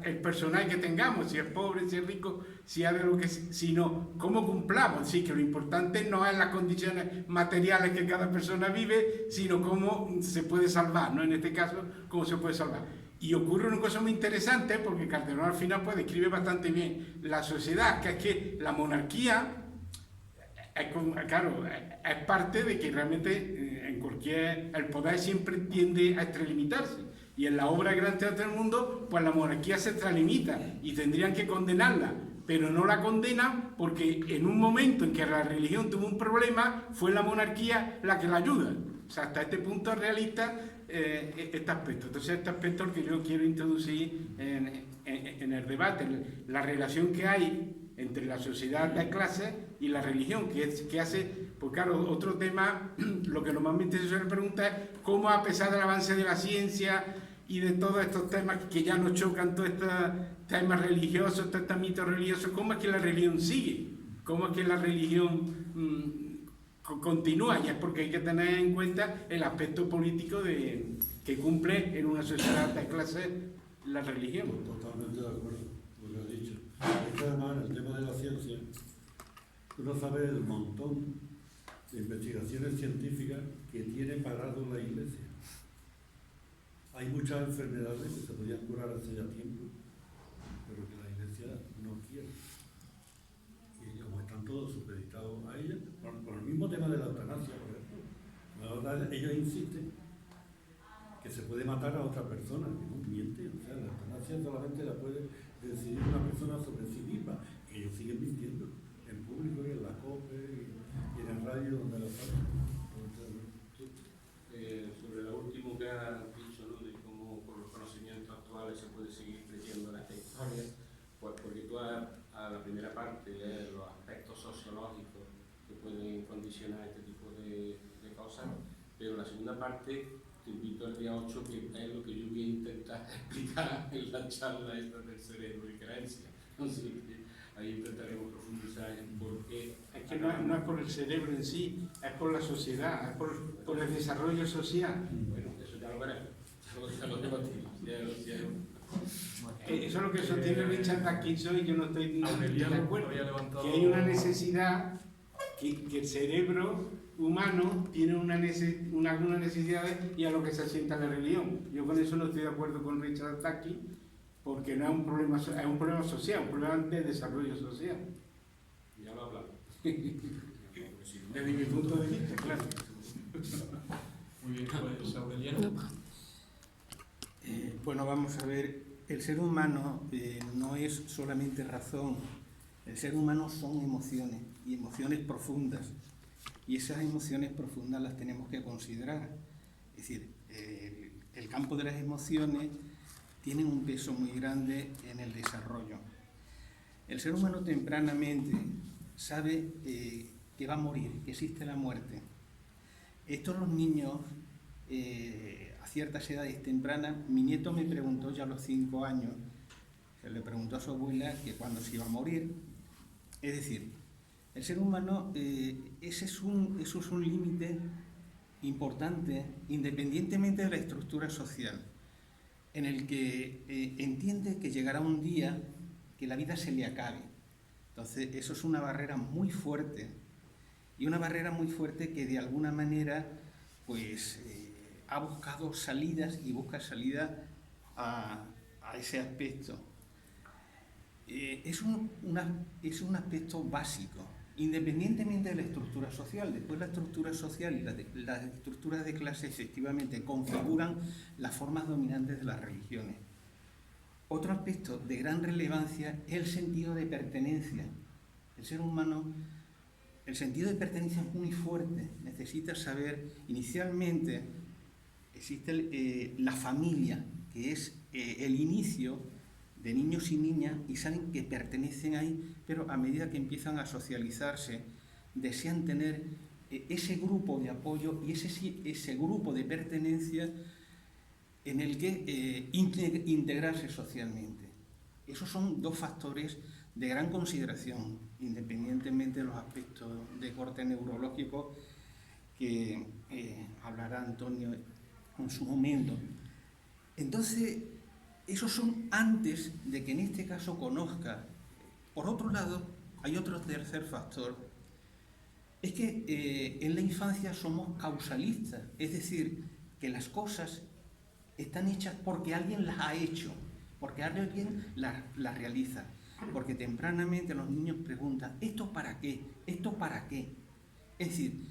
el personaje que tengamos, si es pobre, si es rico, si es de lo que, sino cómo cumplamos. Sí, que lo importante no es las condiciones materiales que cada persona vive, sino cómo se puede salvar, ¿no? En este caso, cómo se puede salvar. Y ocurre una cosa muy interesante, porque Calderón al final pues describe bastante bien la sociedad, que es que la monarquía, claro, es parte de que realmente el poder siempre tiende a extralimitarse. Y en la obra Gran Teatro del Mundo, pues la monarquía se extralimita y tendrían que condenarla, pero no la condenan porque en un momento en que la religión tuvo un problema, fue la monarquía la que la ayuda. O sea, hasta este punto es realista este aspecto. Entonces, este aspecto es el que yo quiero introducir en el debate, la relación que hay entre la sociedad de clase y la religión, que hace, pues claro, otro tema, lo que normalmente se suele preguntar es cómo a pesar del avance de la ciencia y de todos estos temas que ya nos chocan, todos estos temas religiosos, todos estos mitos religiosos, cómo es que la religión sigue, cómo es que la religión continúa, y es porque hay que tener en cuenta el aspecto político que cumple en una sociedad de clase la religión. Totalmente de acuerdo con lo que has dicho. Es que además en el tema de la ciencia, tú no sabes el montón de investigaciones científicas que tiene parado la Iglesia. Hay muchas enfermedades que se podían curar hace ya tiempo, pero que la Iglesia no quiere. Y como están todos supeditados a ella, por el mismo tema de la eutanasia, por ejemplo, ellos insisten que se puede matar a otra persona, que no miente. O sea, la eutanasia solamente la puede decidir una persona sobre sí misma. Ellos siguen mintiendo en público y en la COPE y en el radio donde la saben. Sobre lo último que has dicho, ¿no? De cómo con los conocimientos actuales se puede seguir creyendo en esta historia, pues porque tú a la primera parte lees los aspectos sociológicos que pueden condicionar este tipo de cosas, pero la segunda parte te invito al día 8, que es lo que yo voy a intentar explicar en la charla esta del cerebro y creencia. Así que ahí intentaremos profundizar en por qué. Es que no es por el cerebro en sí, es por la sociedad, es por el desarrollo social. Bueno, eso ya lo veremos, ya lo debatimos. Eso es lo que sostiene Richard Dawkinson y yo no estoy de acuerdo. Que hay una necesidad, que el cerebro humano tiene algunas necesidades y a lo que se asienta la religión. Yo con eso no estoy de acuerdo con Richard Dawkins, porque no es un problema, es un problema social, un problema de desarrollo social. Ya lo hablamos. Desde mi punto de vista, claro. Muy bien, pues Aureliano. Bueno, vamos a ver, el ser humano no es solamente razón, el ser humano son emociones, y emociones profundas, y esas emociones profundas las tenemos que considerar. Es decir, el campo de las emociones tiene un peso muy grande en el desarrollo. El ser humano tempranamente sabe que va a morir, que existe la muerte. Esto los niños a ciertas edades tempranas. Mi nieto me preguntó ya a los 5 años, se le preguntó a su abuela que cuándo se iba a morir. Es decir, el ser humano, eso es un límite importante, independientemente de la estructura social, en el que entiende que llegará un día que la vida se le acabe. Entonces, eso es una barrera muy fuerte, y una barrera muy fuerte que de alguna manera pues, ha buscado salidas y busca salida a ese aspecto. Es un aspecto básico, independientemente de la estructura social. Después la estructura social y las estructuras de clase efectivamente configuran las formas dominantes de las religiones. Otro aspecto de gran relevancia es el sentido de pertenencia. El ser humano, el sentido de pertenencia es muy fuerte. Necesita saber, inicialmente existe la familia, que es el inicio de niños y niñas, y saben que pertenecen ahí, pero a medida que empiezan a socializarse, desean tener ese grupo de apoyo y ese grupo de pertenencia en el que integrarse socialmente. Esos son dos factores de gran consideración, independientemente de los aspectos de corte neurológico que hablará Antonio en su momento. Entonces, esos son antes de que en este caso conozca. Por otro lado, hay otro tercer factor, es que en la infancia somos causalistas, es decir, que las cosas están hechas porque alguien las ha hecho, porque alguien las realiza, porque tempranamente los niños preguntan, ¿esto para qué? ¿Esto para qué? Es decir,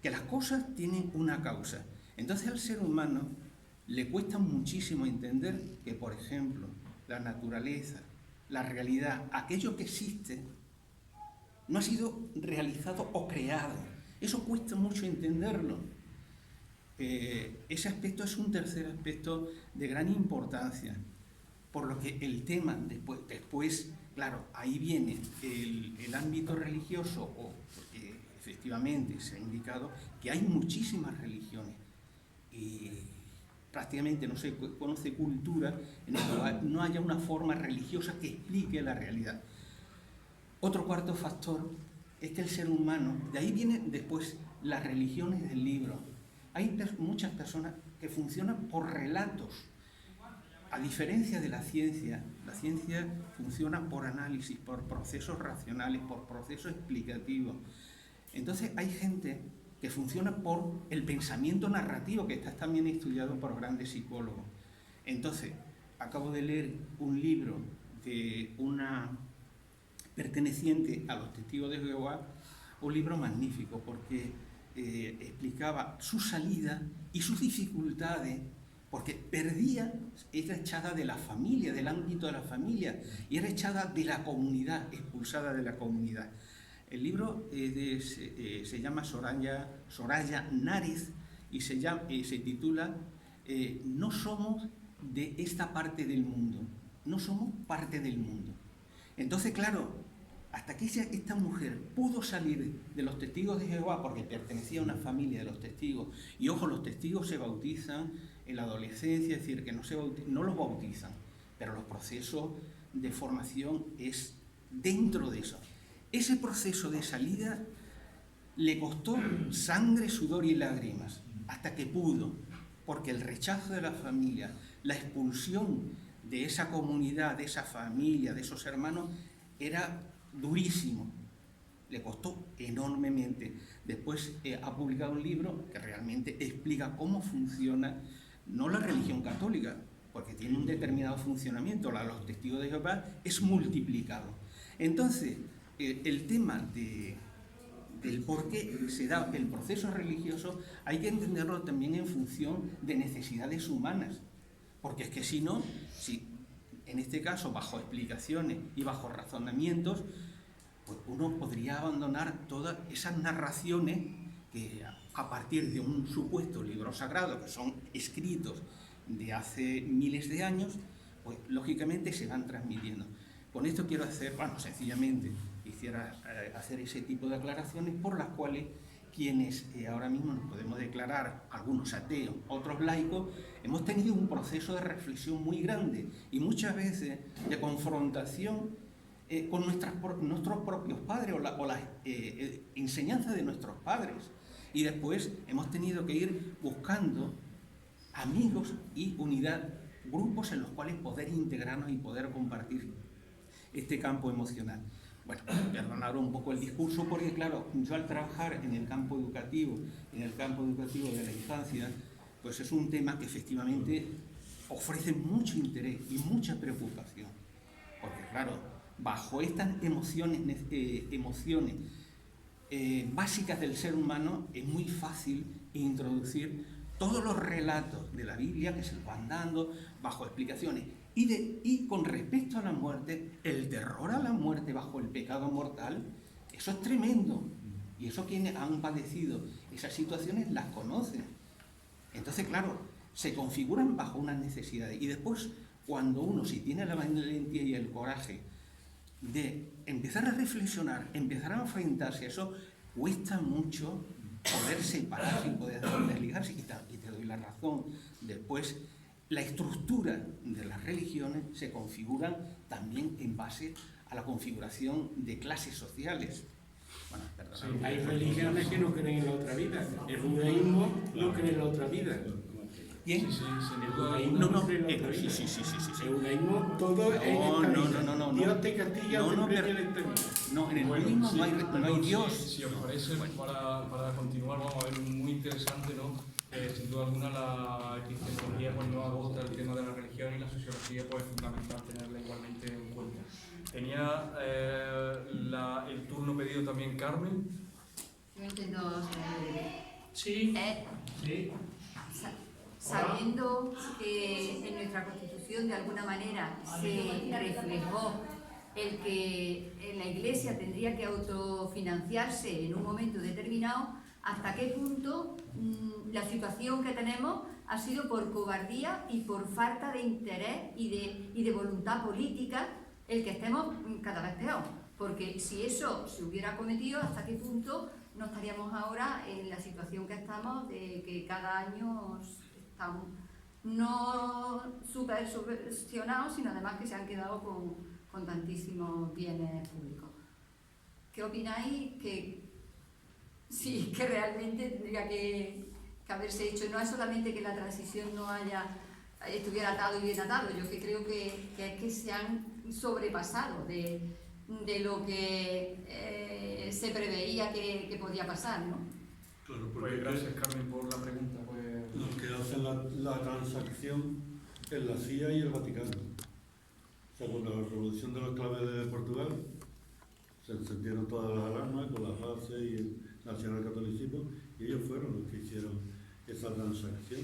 que las cosas tienen una causa. Entonces al ser humano le cuesta muchísimo entender que, por ejemplo, la naturaleza, la realidad, aquello que existe, no ha sido realizado o creado. Eso cuesta mucho entenderlo. Ese aspecto es un tercer aspecto de gran importancia, por lo que el tema después claro, ahí viene el ámbito religioso, porque efectivamente se ha indicado que hay muchísimas religiones y prácticamente no se conoce cultura en la cual no haya una forma religiosa que explique la realidad. Otro cuarto factor es que el ser humano, de ahí vienen después las religiones del libro. Hay muchas personas que funcionan por relatos. A diferencia de la ciencia funciona por análisis, por procesos racionales, por procesos explicativos. Entonces hay gente que funciona por el pensamiento narrativo, que está también estudiado por grandes psicólogos. Entonces, acabo de leer un libro de una perteneciente a los Testigos de Jehová, un libro magnífico, porque explicaba su salida y sus dificultades, porque perdía, era echada de la familia, del ámbito de la familia, y era echada de la comunidad, expulsada de la comunidad. El libro se llama Soraya Nárez y se titula No somos de esta parte del mundo, no somos parte del mundo. Entonces, claro, hasta que esta mujer pudo salir de los Testigos de Jehová, porque pertenecía a una familia de los testigos, y ojo, los testigos se bautizan en la adolescencia, es decir, que no los bautizan, pero los procesos de formación es dentro de eso. Ese proceso de salida le costó sangre, sudor y lágrimas, hasta que pudo, porque el rechazo de la familia, la expulsión de esa comunidad, de esa familia, de esos hermanos, era durísimo. Le costó enormemente. Después ha publicado un libro que realmente explica cómo funciona, no la religión católica, porque tiene un determinado funcionamiento, la de los Testigos de Jehová es multiplicado. Entonces, el tema del por qué se da el proceso religioso hay que entenderlo también en función de necesidades humanas, porque es que si no, en este caso bajo explicaciones y bajo razonamientos, pues uno podría abandonar todas esas narraciones que a partir de un supuesto libro sagrado, que son escritos de hace miles de años, pues lógicamente se van transmitiendo. Con esto quiero hacer, sencillamente quisiera hacer ese tipo de aclaraciones por las cuales quienes ahora mismo nos podemos declarar, algunos ateos, otros laicos, hemos tenido un proceso de reflexión muy grande y muchas veces de confrontación con nuestros propios padres o las enseñanzas de nuestros padres. Y después hemos tenido que ir buscando amigos y unidad, grupos en los cuales poder integrarnos y poder compartir este campo emocional. Bueno, perdonar un poco el discurso porque, claro, yo al trabajar en el campo educativo de la infancia, pues es un tema que efectivamente ofrece mucho interés y mucha preocupación. Porque, claro, bajo estas emociones básicas del ser humano es muy fácil introducir todos los relatos de la Biblia que se van dando bajo explicaciones. Y con respecto a la muerte, el terror a la muerte bajo el pecado mortal, eso es tremendo. Y eso quienes han padecido esas situaciones las conocen. Entonces, claro, se configuran bajo unas necesidades. Y después, cuando uno, si tiene la valentía y el coraje de empezar a reflexionar, empezar a enfrentarse a eso, cuesta mucho poder separarse y poder desligarse. Y te doy la razón. Después, la estructura de las religiones se configuran también en base a la configuración de clases sociales. Bueno, perdón. Sí, hay religiones que no creen en la otra vida. El judaísmo no cree en la otra vida. ¿Bien? Sí, El judaísmo no cree en la otra vida. Sí. El judaísmo todo es esta vida. Dios te castiga o te premia en esta vida. No, en el Bueno, budismo sí, no hay Dios. Si os parece, para continuar, vamos a ver muy interesante, ¿no? Sin duda alguna la epistemología pues, no agota el tema de la religión y la sociología pues, es fundamental tenerla igualmente en cuenta. Tenía el turno pedido también Carmen. Yo intento Sí. sí. Sabiendo que en nuestra Constitución de alguna manera se reflejó el que la Iglesia tendría que autofinanciarse en un momento determinado, ¿hasta qué punto la situación que tenemos ha sido por cobardía y por falta de interés y de voluntad política el que estemos cada vez peor? Porque si eso se hubiera cometido, ¿hasta qué punto no estaríamos ahora en la situación que estamos de que cada año estamos no súper subvencionados, sino además que se han quedado con tantísimos bienes públicos? ¿Qué opináis que sí, que realmente tendría que haberse hecho? No es solamente que la transición no estuviera atado y bien atado, yo que creo que es que se han sobrepasado de lo que se preveía que podía pasar, ¿no? Claro, Pues gracias Carmen por la pregunta. Pues... Los que hacen la transacción es la CIA y el Vaticano. O sea, cuando la revolución de los claves de Portugal se encendieron todas las alarmas con la FACE y el nacionalcatolicismo, y ellos fueron los que hicieron esa transacción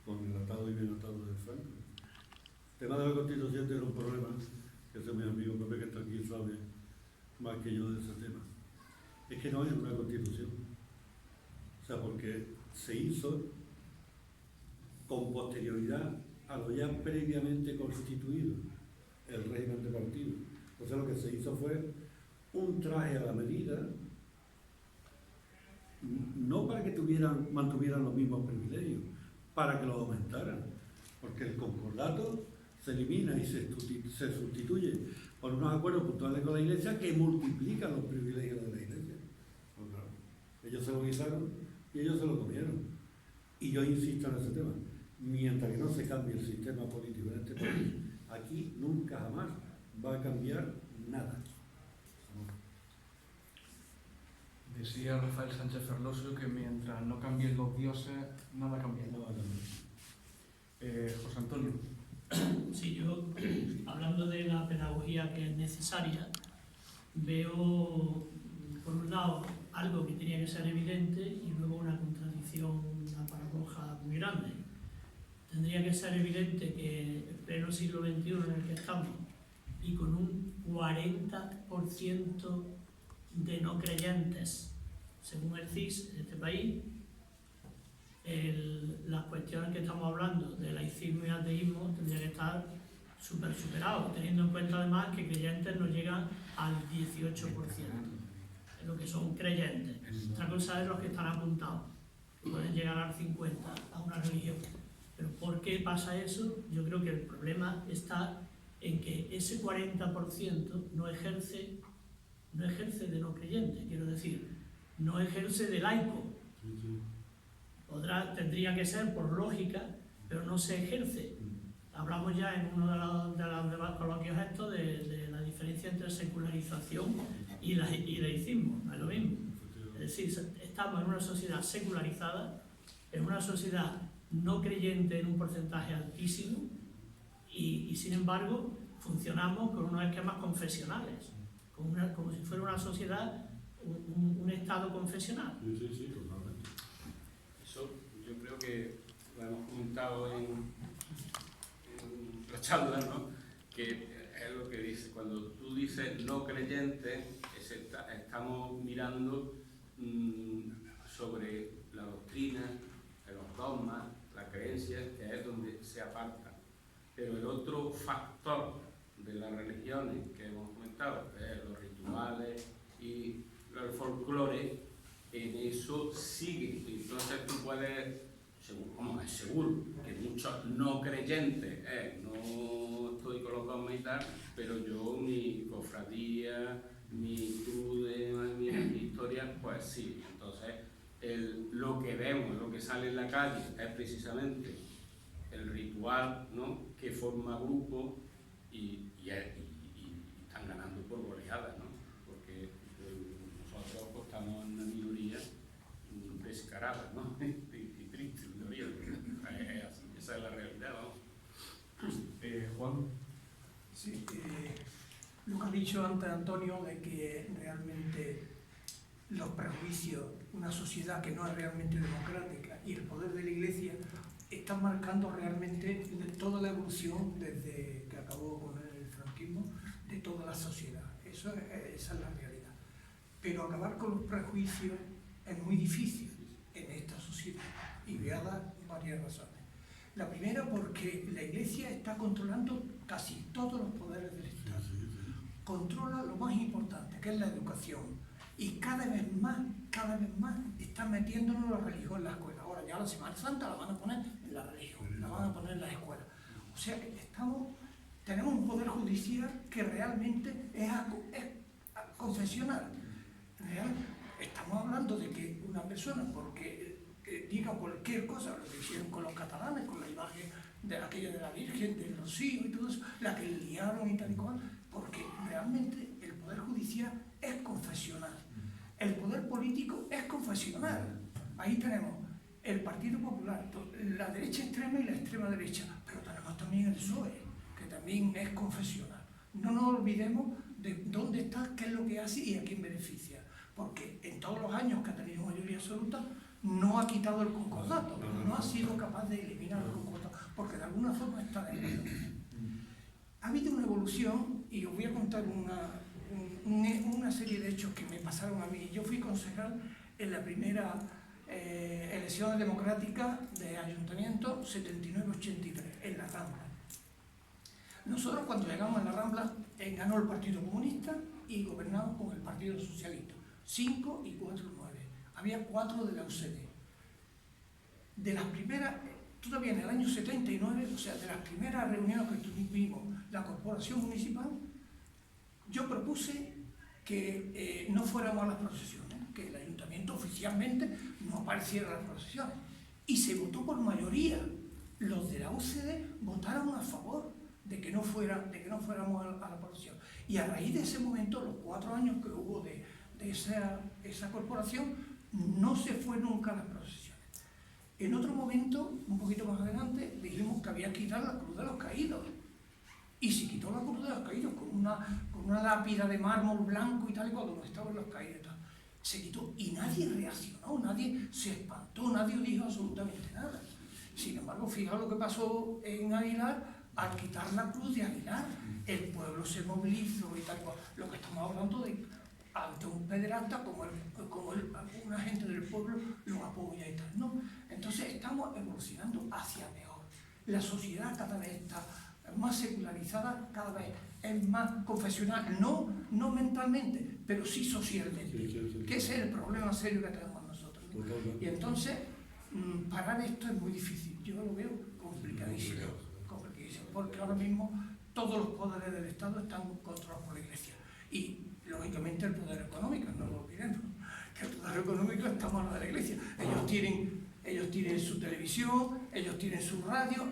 con el atado y bien atado de Franco. El tema de la Constitución tiene un problema, que ese mi amigo Pepe que está aquí sabe más que yo de ese tema. Es que no es una Constitución. O sea, porque se hizo con posterioridad a lo ya previamente constituido, el régimen de partido. O sea, lo que se hizo fue un traje a la medida, no para que mantuvieran los mismos privilegios, para que los aumentaran, porque el concordato se elimina y se sustituye por unos acuerdos puntuales con la Iglesia que multiplican los privilegios de la Iglesia. Pues claro, ellos se lo guisaron y ellos se lo comieron. Y yo insisto en ese tema, mientras que no se cambie el sistema político en este país, aquí nunca jamás va a cambiar nada. Decía Rafael Sánchez Ferlosio que mientras no cambien los dioses, nada cambia. José Antonio. Sí, yo, hablando de la pedagogía que es necesaria, veo, por un lado, algo que tenía que ser evidente y luego una contradicción, una paradoja muy grande. Tendría que ser evidente que en pleno siglo XXI en el que estamos y con un 40% de no creyentes, según el CIS, en este país, las cuestiones que estamos hablando de laicismo y ateísmo tendrían que estar superados, teniendo en cuenta además que creyentes no llegan al 18%. lo que son creyentes. Otra cosa es los que están apuntados, que pueden llegar al 50 a una religión. Pero ¿por qué pasa eso? Yo creo que el problema está en que ese 40% no ejerce de no creyente, quiero decir, no ejerce de laico. Tendría que ser por lógica, pero no se ejerce. Hablamos ya en uno de los coloquios estos de la diferencia entre secularización y laicismo, no es lo mismo. Es decir, estamos en una sociedad secularizada, en una sociedad no creyente en un porcentaje altísimo y sin embargo funcionamos con unos esquemas confesionales, como si fuera una sociedad, un estado confesional. Sí, totalmente. Eso yo creo que lo hemos comentado en la charla, ¿no? Que es lo que dice, cuando tú dices no creyente, estamos mirando sobre la doctrina, los dogmas, las creencias, que es donde se aparta. Pero el otro factor de las religiones que hemos comentado, que es los rituales y el folclore, en eso sigue. Entonces tú puedes, como es seguro, que muchos no creyentes, no estoy con los dogmas y tal, pero yo mi cofradía, mi crude, mi historia, pues sí. Entonces lo que vemos, lo que sale en la calle es precisamente el ritual, ¿no?, que forma grupo y están ganando por goleadas, ¿no? Porque nosotros pues, estamos en una minoría descarada, ¿no? y triste, minoría. Es así, esa es la realidad, ¿no? Juan. Sí, lo que ha dicho antes Antonio de que realmente los prejuicios, una sociedad que no es realmente democrática y el poder de la Iglesia están marcando realmente toda la evolución desde que acabó con el franquismo de toda la sociedad. Esa es la realidad. Pero acabar con los prejuicios es muy difícil en esta sociedad y voy a dar varias razones. La primera, porque la Iglesia está controlando casi todos los poderes del Estado. Controla lo más importante, que es la educación. Y cada vez más están metiéndonos la religión en la escuela. Ahora ya la Semana Santa la van a poner en la religión, la van a poner en las escuelas. O sea que tenemos un poder judicial que realmente es confesional. Estamos hablando de que una persona, porque diga cualquier cosa, lo que hicieron con los catalanes, con la imagen de aquella de la Virgen, del Rocío y todo eso, la que liaron y tal y cual, porque realmente el poder judicial es confesional. El poder político es confesional. Ahí tenemos el Partido Popular, la derecha extrema y la extrema derecha, pero tenemos también el PSOE, que también es confesional. No nos olvidemos de dónde está, qué es lo que hace y a quién beneficia, porque en todos los años que ha tenido mayoría absoluta no ha quitado el concordato, no ha sido capaz de eliminar el concordato, porque de alguna forma está de acuerdo. Ha habido una evolución y os voy a contar una serie de hechos que me pasaron a mí. Yo fui concejal en la primera elección democrática de ayuntamiento 79-83, en la Rambla. Nosotros cuando llegamos a la Rambla ganó el Partido Comunista y gobernamos con el Partido Socialista, 5 y 4, 9. Había 4 de la UCD. De las primeras, todavía en el año 79, o sea, de las primeras reuniones que tuvimos la corporación municipal, yo propuse que no fuéramos a las procesiones, que el ayuntamiento oficialmente no apareciera en las procesiones. Y se votó por mayoría. Los de la UCD votaron a favor de que no fuéramos a la procesión. Y a raíz de ese momento, los 4 años que hubo de esa corporación, no se fue nunca a las procesiones. En otro momento, un poquito más adelante, dijimos que había que quitar la Cruz de los Caídos. Y se quitó la Cruz de los Caídos con una lápida de mármol blanco y tal, y cuando estaban los caídos y tal. Se quitó y nadie reaccionó, nadie se espantó, nadie dijo absolutamente nada. Sin embargo, fijaos lo que pasó en Aguilar al quitar la Cruz de Aguilar. El pueblo se movilizó y tal. Lo que estamos hablando de ante un pederasta como una gente del pueblo lo apoya y tal, ¿no? Entonces estamos evolucionando hacia mejor. La sociedad cada vez está más secularizada, cada vez es más confesional, no mentalmente, pero sí socialmente, Sí. que ese es el problema serio que tenemos nosotros, ¿no? Y entonces, parar esto es muy difícil, yo lo veo complicadísimo, porque ahora mismo todos los poderes del Estado están controlados por la Iglesia, y lógicamente el poder económico, no lo olvidemos, que el poder económico está en manos de la Iglesia. Ellos tienen su televisión, ellos tienen su radio,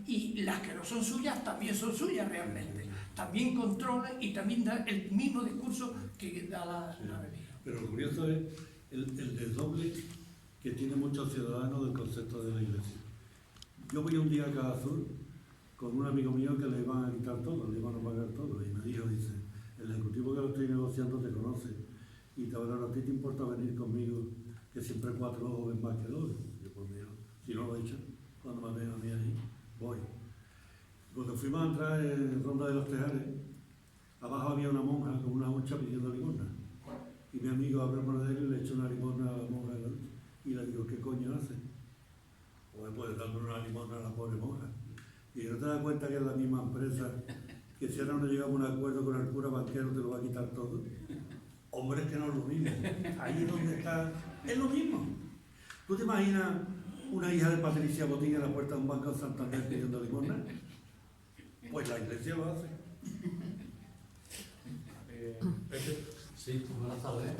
y las que no son suyas también son suyas realmente. También controlan y también dan el mismo discurso que da la religión. Pero lo curioso es el desdoble que tienen muchos ciudadanos del concepto de la Iglesia. Yo voy un día a Caja Azul con un amigo mío que le iban a quitar todo, le iban a pagar todo, y me dijo, dice, el ejecutivo que lo estoy negociando te conoce, y ahora a ti te importa venir conmigo, que siempre 4 ojos ven más que 2. Yo, pues mira, si no lo he hecho, cuando me ven a mí ahí, voy. Cuando fuimos a entrar en Ronda de los Tejares, abajo había una monja con una hucha pidiendo limosna. Y mi amigo abre el monedero y le echa una limosna a la monja y le digo, ¿qué coño hace? O me puede darme una limosna a la pobre monja. Y no te das cuenta que es la misma empresa, que si ahora no llegamos a un acuerdo con el cura banquero te lo va a quitar todo. Hombre, es que no es lo mismo. Ahí es donde está, es lo mismo. ¿Tú te imaginas una hija de Patricia Botín en la puerta de un banco de Santander pidiendo limosna? Pues la Iglesia lo hace. Sí, buenas tardes.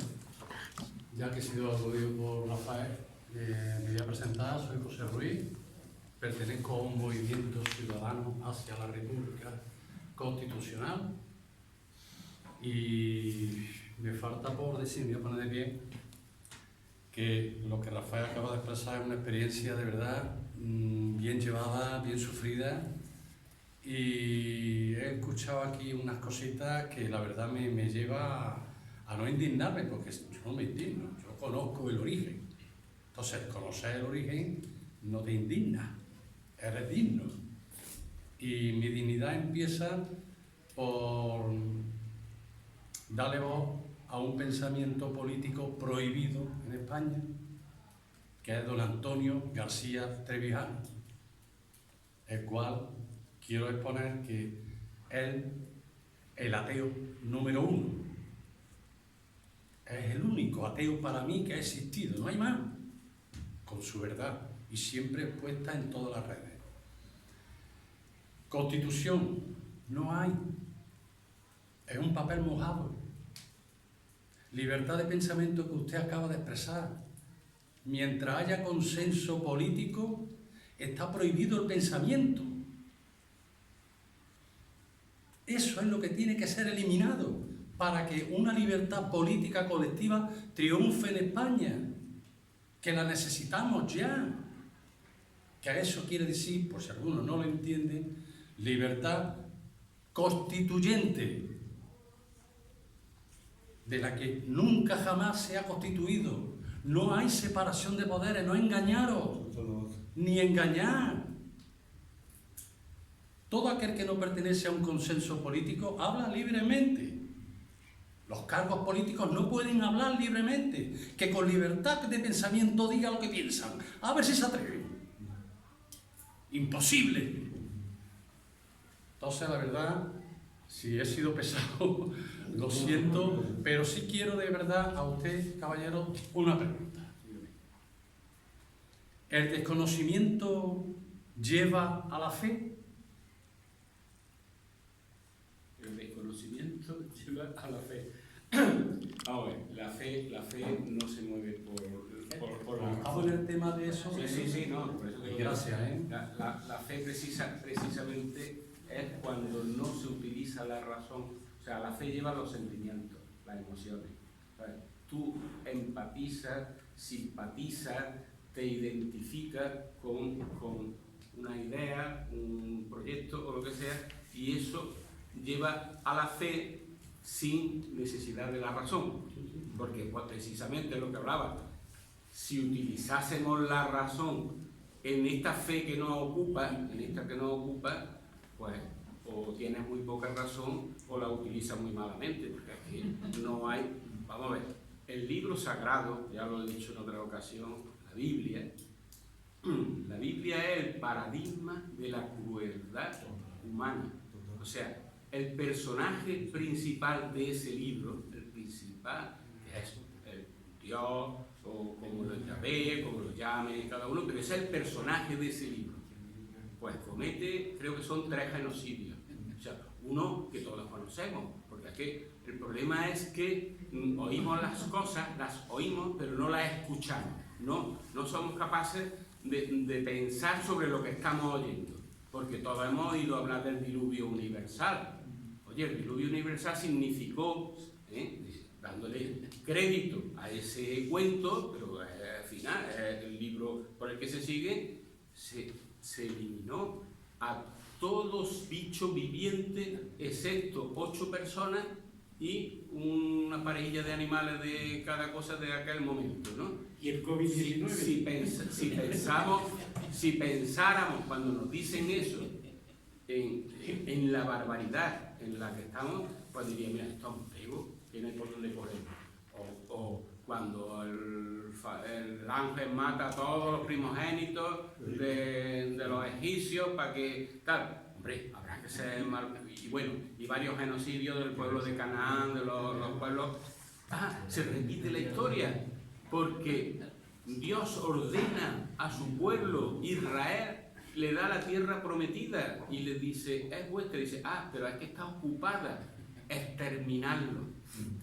Ya que he sido aludido por Rafael, me voy a presentar, soy José Ruiz, pertenezco a un movimiento ciudadano hacia la República Constitucional y me falta por decir, me voy a poner de pie, que lo que Rafael acaba de expresar es una experiencia de verdad bien llevada, bien sufrida, y he escuchado aquí unas cositas que la verdad me lleva a no indignarme, porque yo no me indigno, yo conozco el origen. Entonces, conocer el origen no te indigna, eres digno. Y mi dignidad empieza por darle voz a un pensamiento político prohibido en España, que es don Antonio García Trevijano, el cual quiero exponer que él, el ateo número 1, es el único ateo para mí que ha existido, no hay más, con su verdad, y siempre expuesta en todas las redes. Constitución, no hay, es un papel mojado. Libertad de pensamiento que usted acaba de expresar. Mientras haya consenso político, está prohibido el pensamiento. Eso es lo que tiene que ser eliminado para que una libertad política colectiva triunfe en España, que la necesitamos ya. Que eso quiere decir, por si algunos no lo entienden, libertad constituyente, de la que nunca jamás se ha constituido. No hay separación de poderes, no engañaros, ni engañar. Todo aquel que no pertenece a un consenso político habla libremente. Los cargos políticos no pueden hablar libremente, que con libertad de pensamiento diga lo que piensan. A ver si se atreven. Imposible. Entonces, la verdad, si he sido pesado, lo siento, pero sí quiero de verdad a usted, caballero, una pregunta. ¿El desconocimiento lleva a la fe? El desconocimiento lleva a la fe. Vamos a ver, la fe no se mueve por la ¿Estamos en el tema de eso? Sí, no, por eso que gracias, La fe precisamente es cuando no se utiliza la razón. O sea, la fe lleva los sentimientos, las emociones. ¿Sabes? Tú empatizas, simpatizas, te identificas con una idea, un proyecto o lo que sea, y eso lleva a la fe sin necesidad de la razón. Porque pues, precisamente lo que hablaba, si utilizásemos la razón en esta fe que nos ocupa, pues o tienes muy poca razón o la utilizas muy malamente, porque aquí no hay, vamos a ver, el libro sagrado, ya lo he dicho en otra ocasión, la Biblia es el paradigma de la crueldad humana. O sea, el personaje principal de ese libro, el principal, que es el Dios, o como lo llame, como lo llame cada uno, pero es el personaje de ese libro. Pues comete, creo que son 3 genocidios. O sea, uno que todos conocemos, porque es que el problema es que oímos las cosas, las oímos, pero no las escuchamos. No somos capaces de pensar sobre lo que estamos oyendo, porque todos hemos oído hablar del diluvio universal. Oye, el diluvio universal significó, dándole crédito a ese cuento, pero al final el libro por el que se sigue, se eliminó a todos bichos vivientes, excepto 8 personas y una parejilla de animales de cada cosa de aquel momento, ¿no? Y el COVID-19. Si pensáramos cuando nos dicen eso en la barbaridad en la que estamos, pues diría, mira, esto es un pego, que no hay por dónde correr. O cuando el ángel mata a todos los primogénitos de los egipcios para que tal. Hombre, habrá que ser mal. Y bueno, y varios genocidios del pueblo de Canaán, de los pueblos. Se repite la historia, porque Dios ordena a su pueblo, Israel, le da la tierra prometida y le dice, es vuestra. Y dice, pero es que está ocupada, exterminarlo.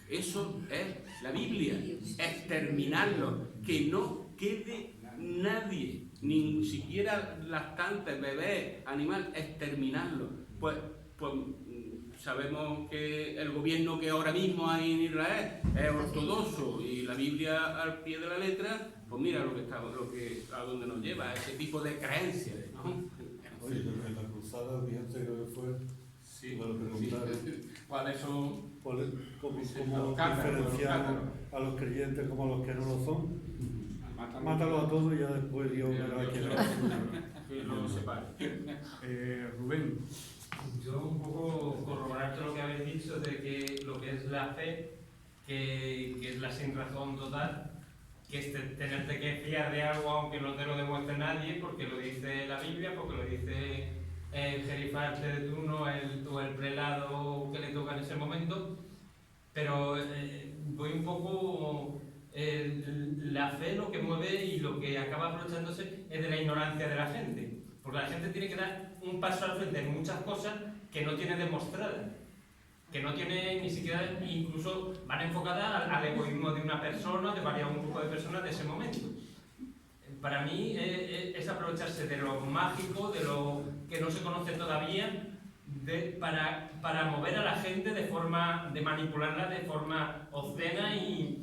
Eso es la Biblia, exterminarlo, que no quede nadie, ni siquiera lactantes, bebés, animal, exterminarlo. Pues sabemos que el gobierno que ahora mismo hay en Israel es ortodoxo y la Biblia al pie de la letra, pues mira a dónde nos lleva, ese tipo de creencias, ¿no? Oye, en la cruzada, fíjate que fue, lo preguntaron. ¿Cuáles son? ¿Cómo diferenciamos a los creyentes como a los que no lo son? Mátalo a todos y ya después Dios verá quién Que no se separe. Rubén. Yo un poco corroborar todo lo que habéis dicho de que lo que es la fe, que es la sin razón total, que es tenerte que fiar de algo aunque no te lo demuestre nadie, porque lo dice la Biblia, porque lo dice el jerifalte de turno o el prelado que le toca en ese momento, pero voy un poco... la fe lo que mueve y lo que acaba aprovechándose es de la ignorancia de la gente, porque la gente tiene que dar un paso al frente en muchas cosas que no tiene demostradas, que no tiene ni siquiera, incluso van enfocadas al egoísmo de una persona, de un grupo de personas de ese momento. Para mí es aprovecharse de lo mágico, de lo que no se conoce todavía, para mover a la gente de manipularla de forma obscena y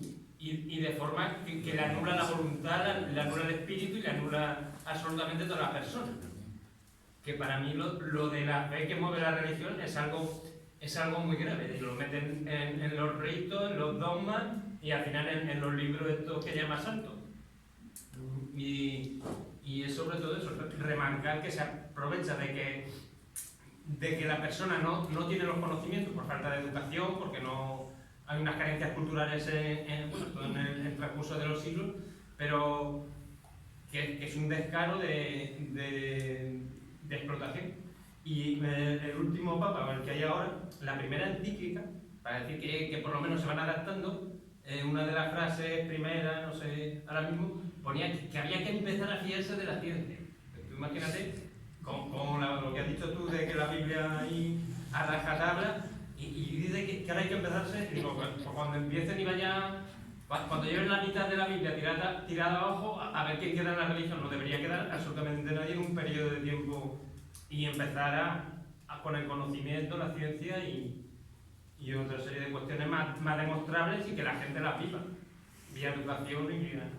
de forma que le anula la voluntad, le anula el espíritu y le anula absolutamente toda la persona. Que para mí lo de la fe que mueve la religión es algo muy grave. Lo meten en los ritos, en los dogmas y al final en los libros estos que llama santos. Y es sobre todo eso, remarcar que se aprovecha de que la persona no tiene los conocimientos por falta de educación, porque no hay unas carencias culturales en el transcurso de los siglos, pero que es un descaro de explotación. Y el último papa, el que hay ahora, la primera encíclica, para decir que por lo menos se van adaptando, una de las frases primeras, no sé, ahora mismo, ponía que había que empezar a fiarse de la ciencia. Tú imagínate, con lo que has dicho tú de que la Biblia ahí a rajatabla, y dice que ahora hay que empezarse, digo, pues cuando empiecen y vayan, cuando lleven la mitad de la Biblia tirada abajo, a ver quién queda en la religión. No debería quedar absolutamente nadie en un periodo de tiempo y empezar con el conocimiento, la ciencia y otra serie de cuestiones más demostrables y que la gente las viva, vía educación y vía...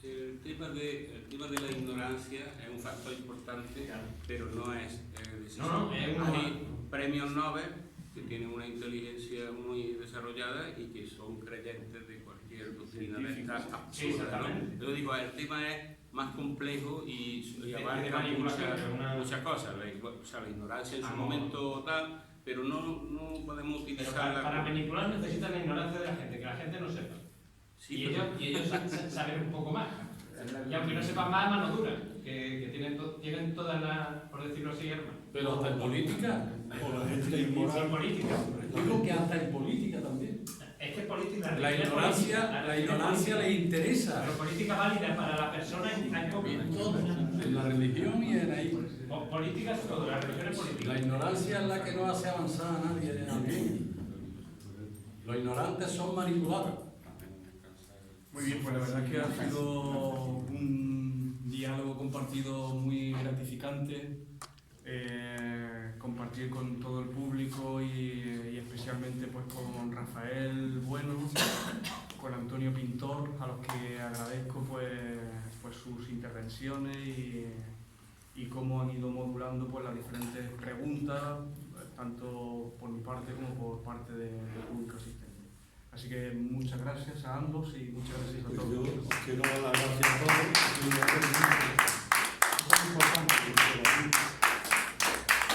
El tema de la ignorancia es un factor importante, claro, pero no es decisivo. Hay premios Nobel que tienen una inteligencia muy desarrollada y que son creyentes de cualquier doctrina de esta absurda, ¿no? Yo digo, el tema es más complejo y abarca muchas cosas. O sea, la ignorancia en su momento tal, pero no podemos utilizarla. Para manipular necesitan la ignorancia de la gente, que la gente no sepa. Sí, y ellos saben un poco más. Y aunque no sepan más, mano dura, que tienen todas las, por decirlo así, armas. Pero hasta en política, o la gente Sin inmoral. política. Digo que hasta en política también. Es que política... La ignorancia le interesa. Pero política válida para la persona hay poco. En la religión y en ahí. Política es todo, la religión es política. La ignorancia es la que no hace avanzar a nadie al bien. Los ignorantes son manipulados. Muy bien, pues la verdad es que ha sido un diálogo compartido muy gratificante, compartir con todo el público y especialmente pues con Rafael Bueno, con Antonio Pintor, a los que agradezco pues sus intervenciones y cómo han ido modulando pues las diferentes preguntas, tanto por mi parte como por parte del público asistente. Así que muchas gracias a ambos y muchas gracias a Pues todos. yo quiero dar las gracias a todos. Es muy importante.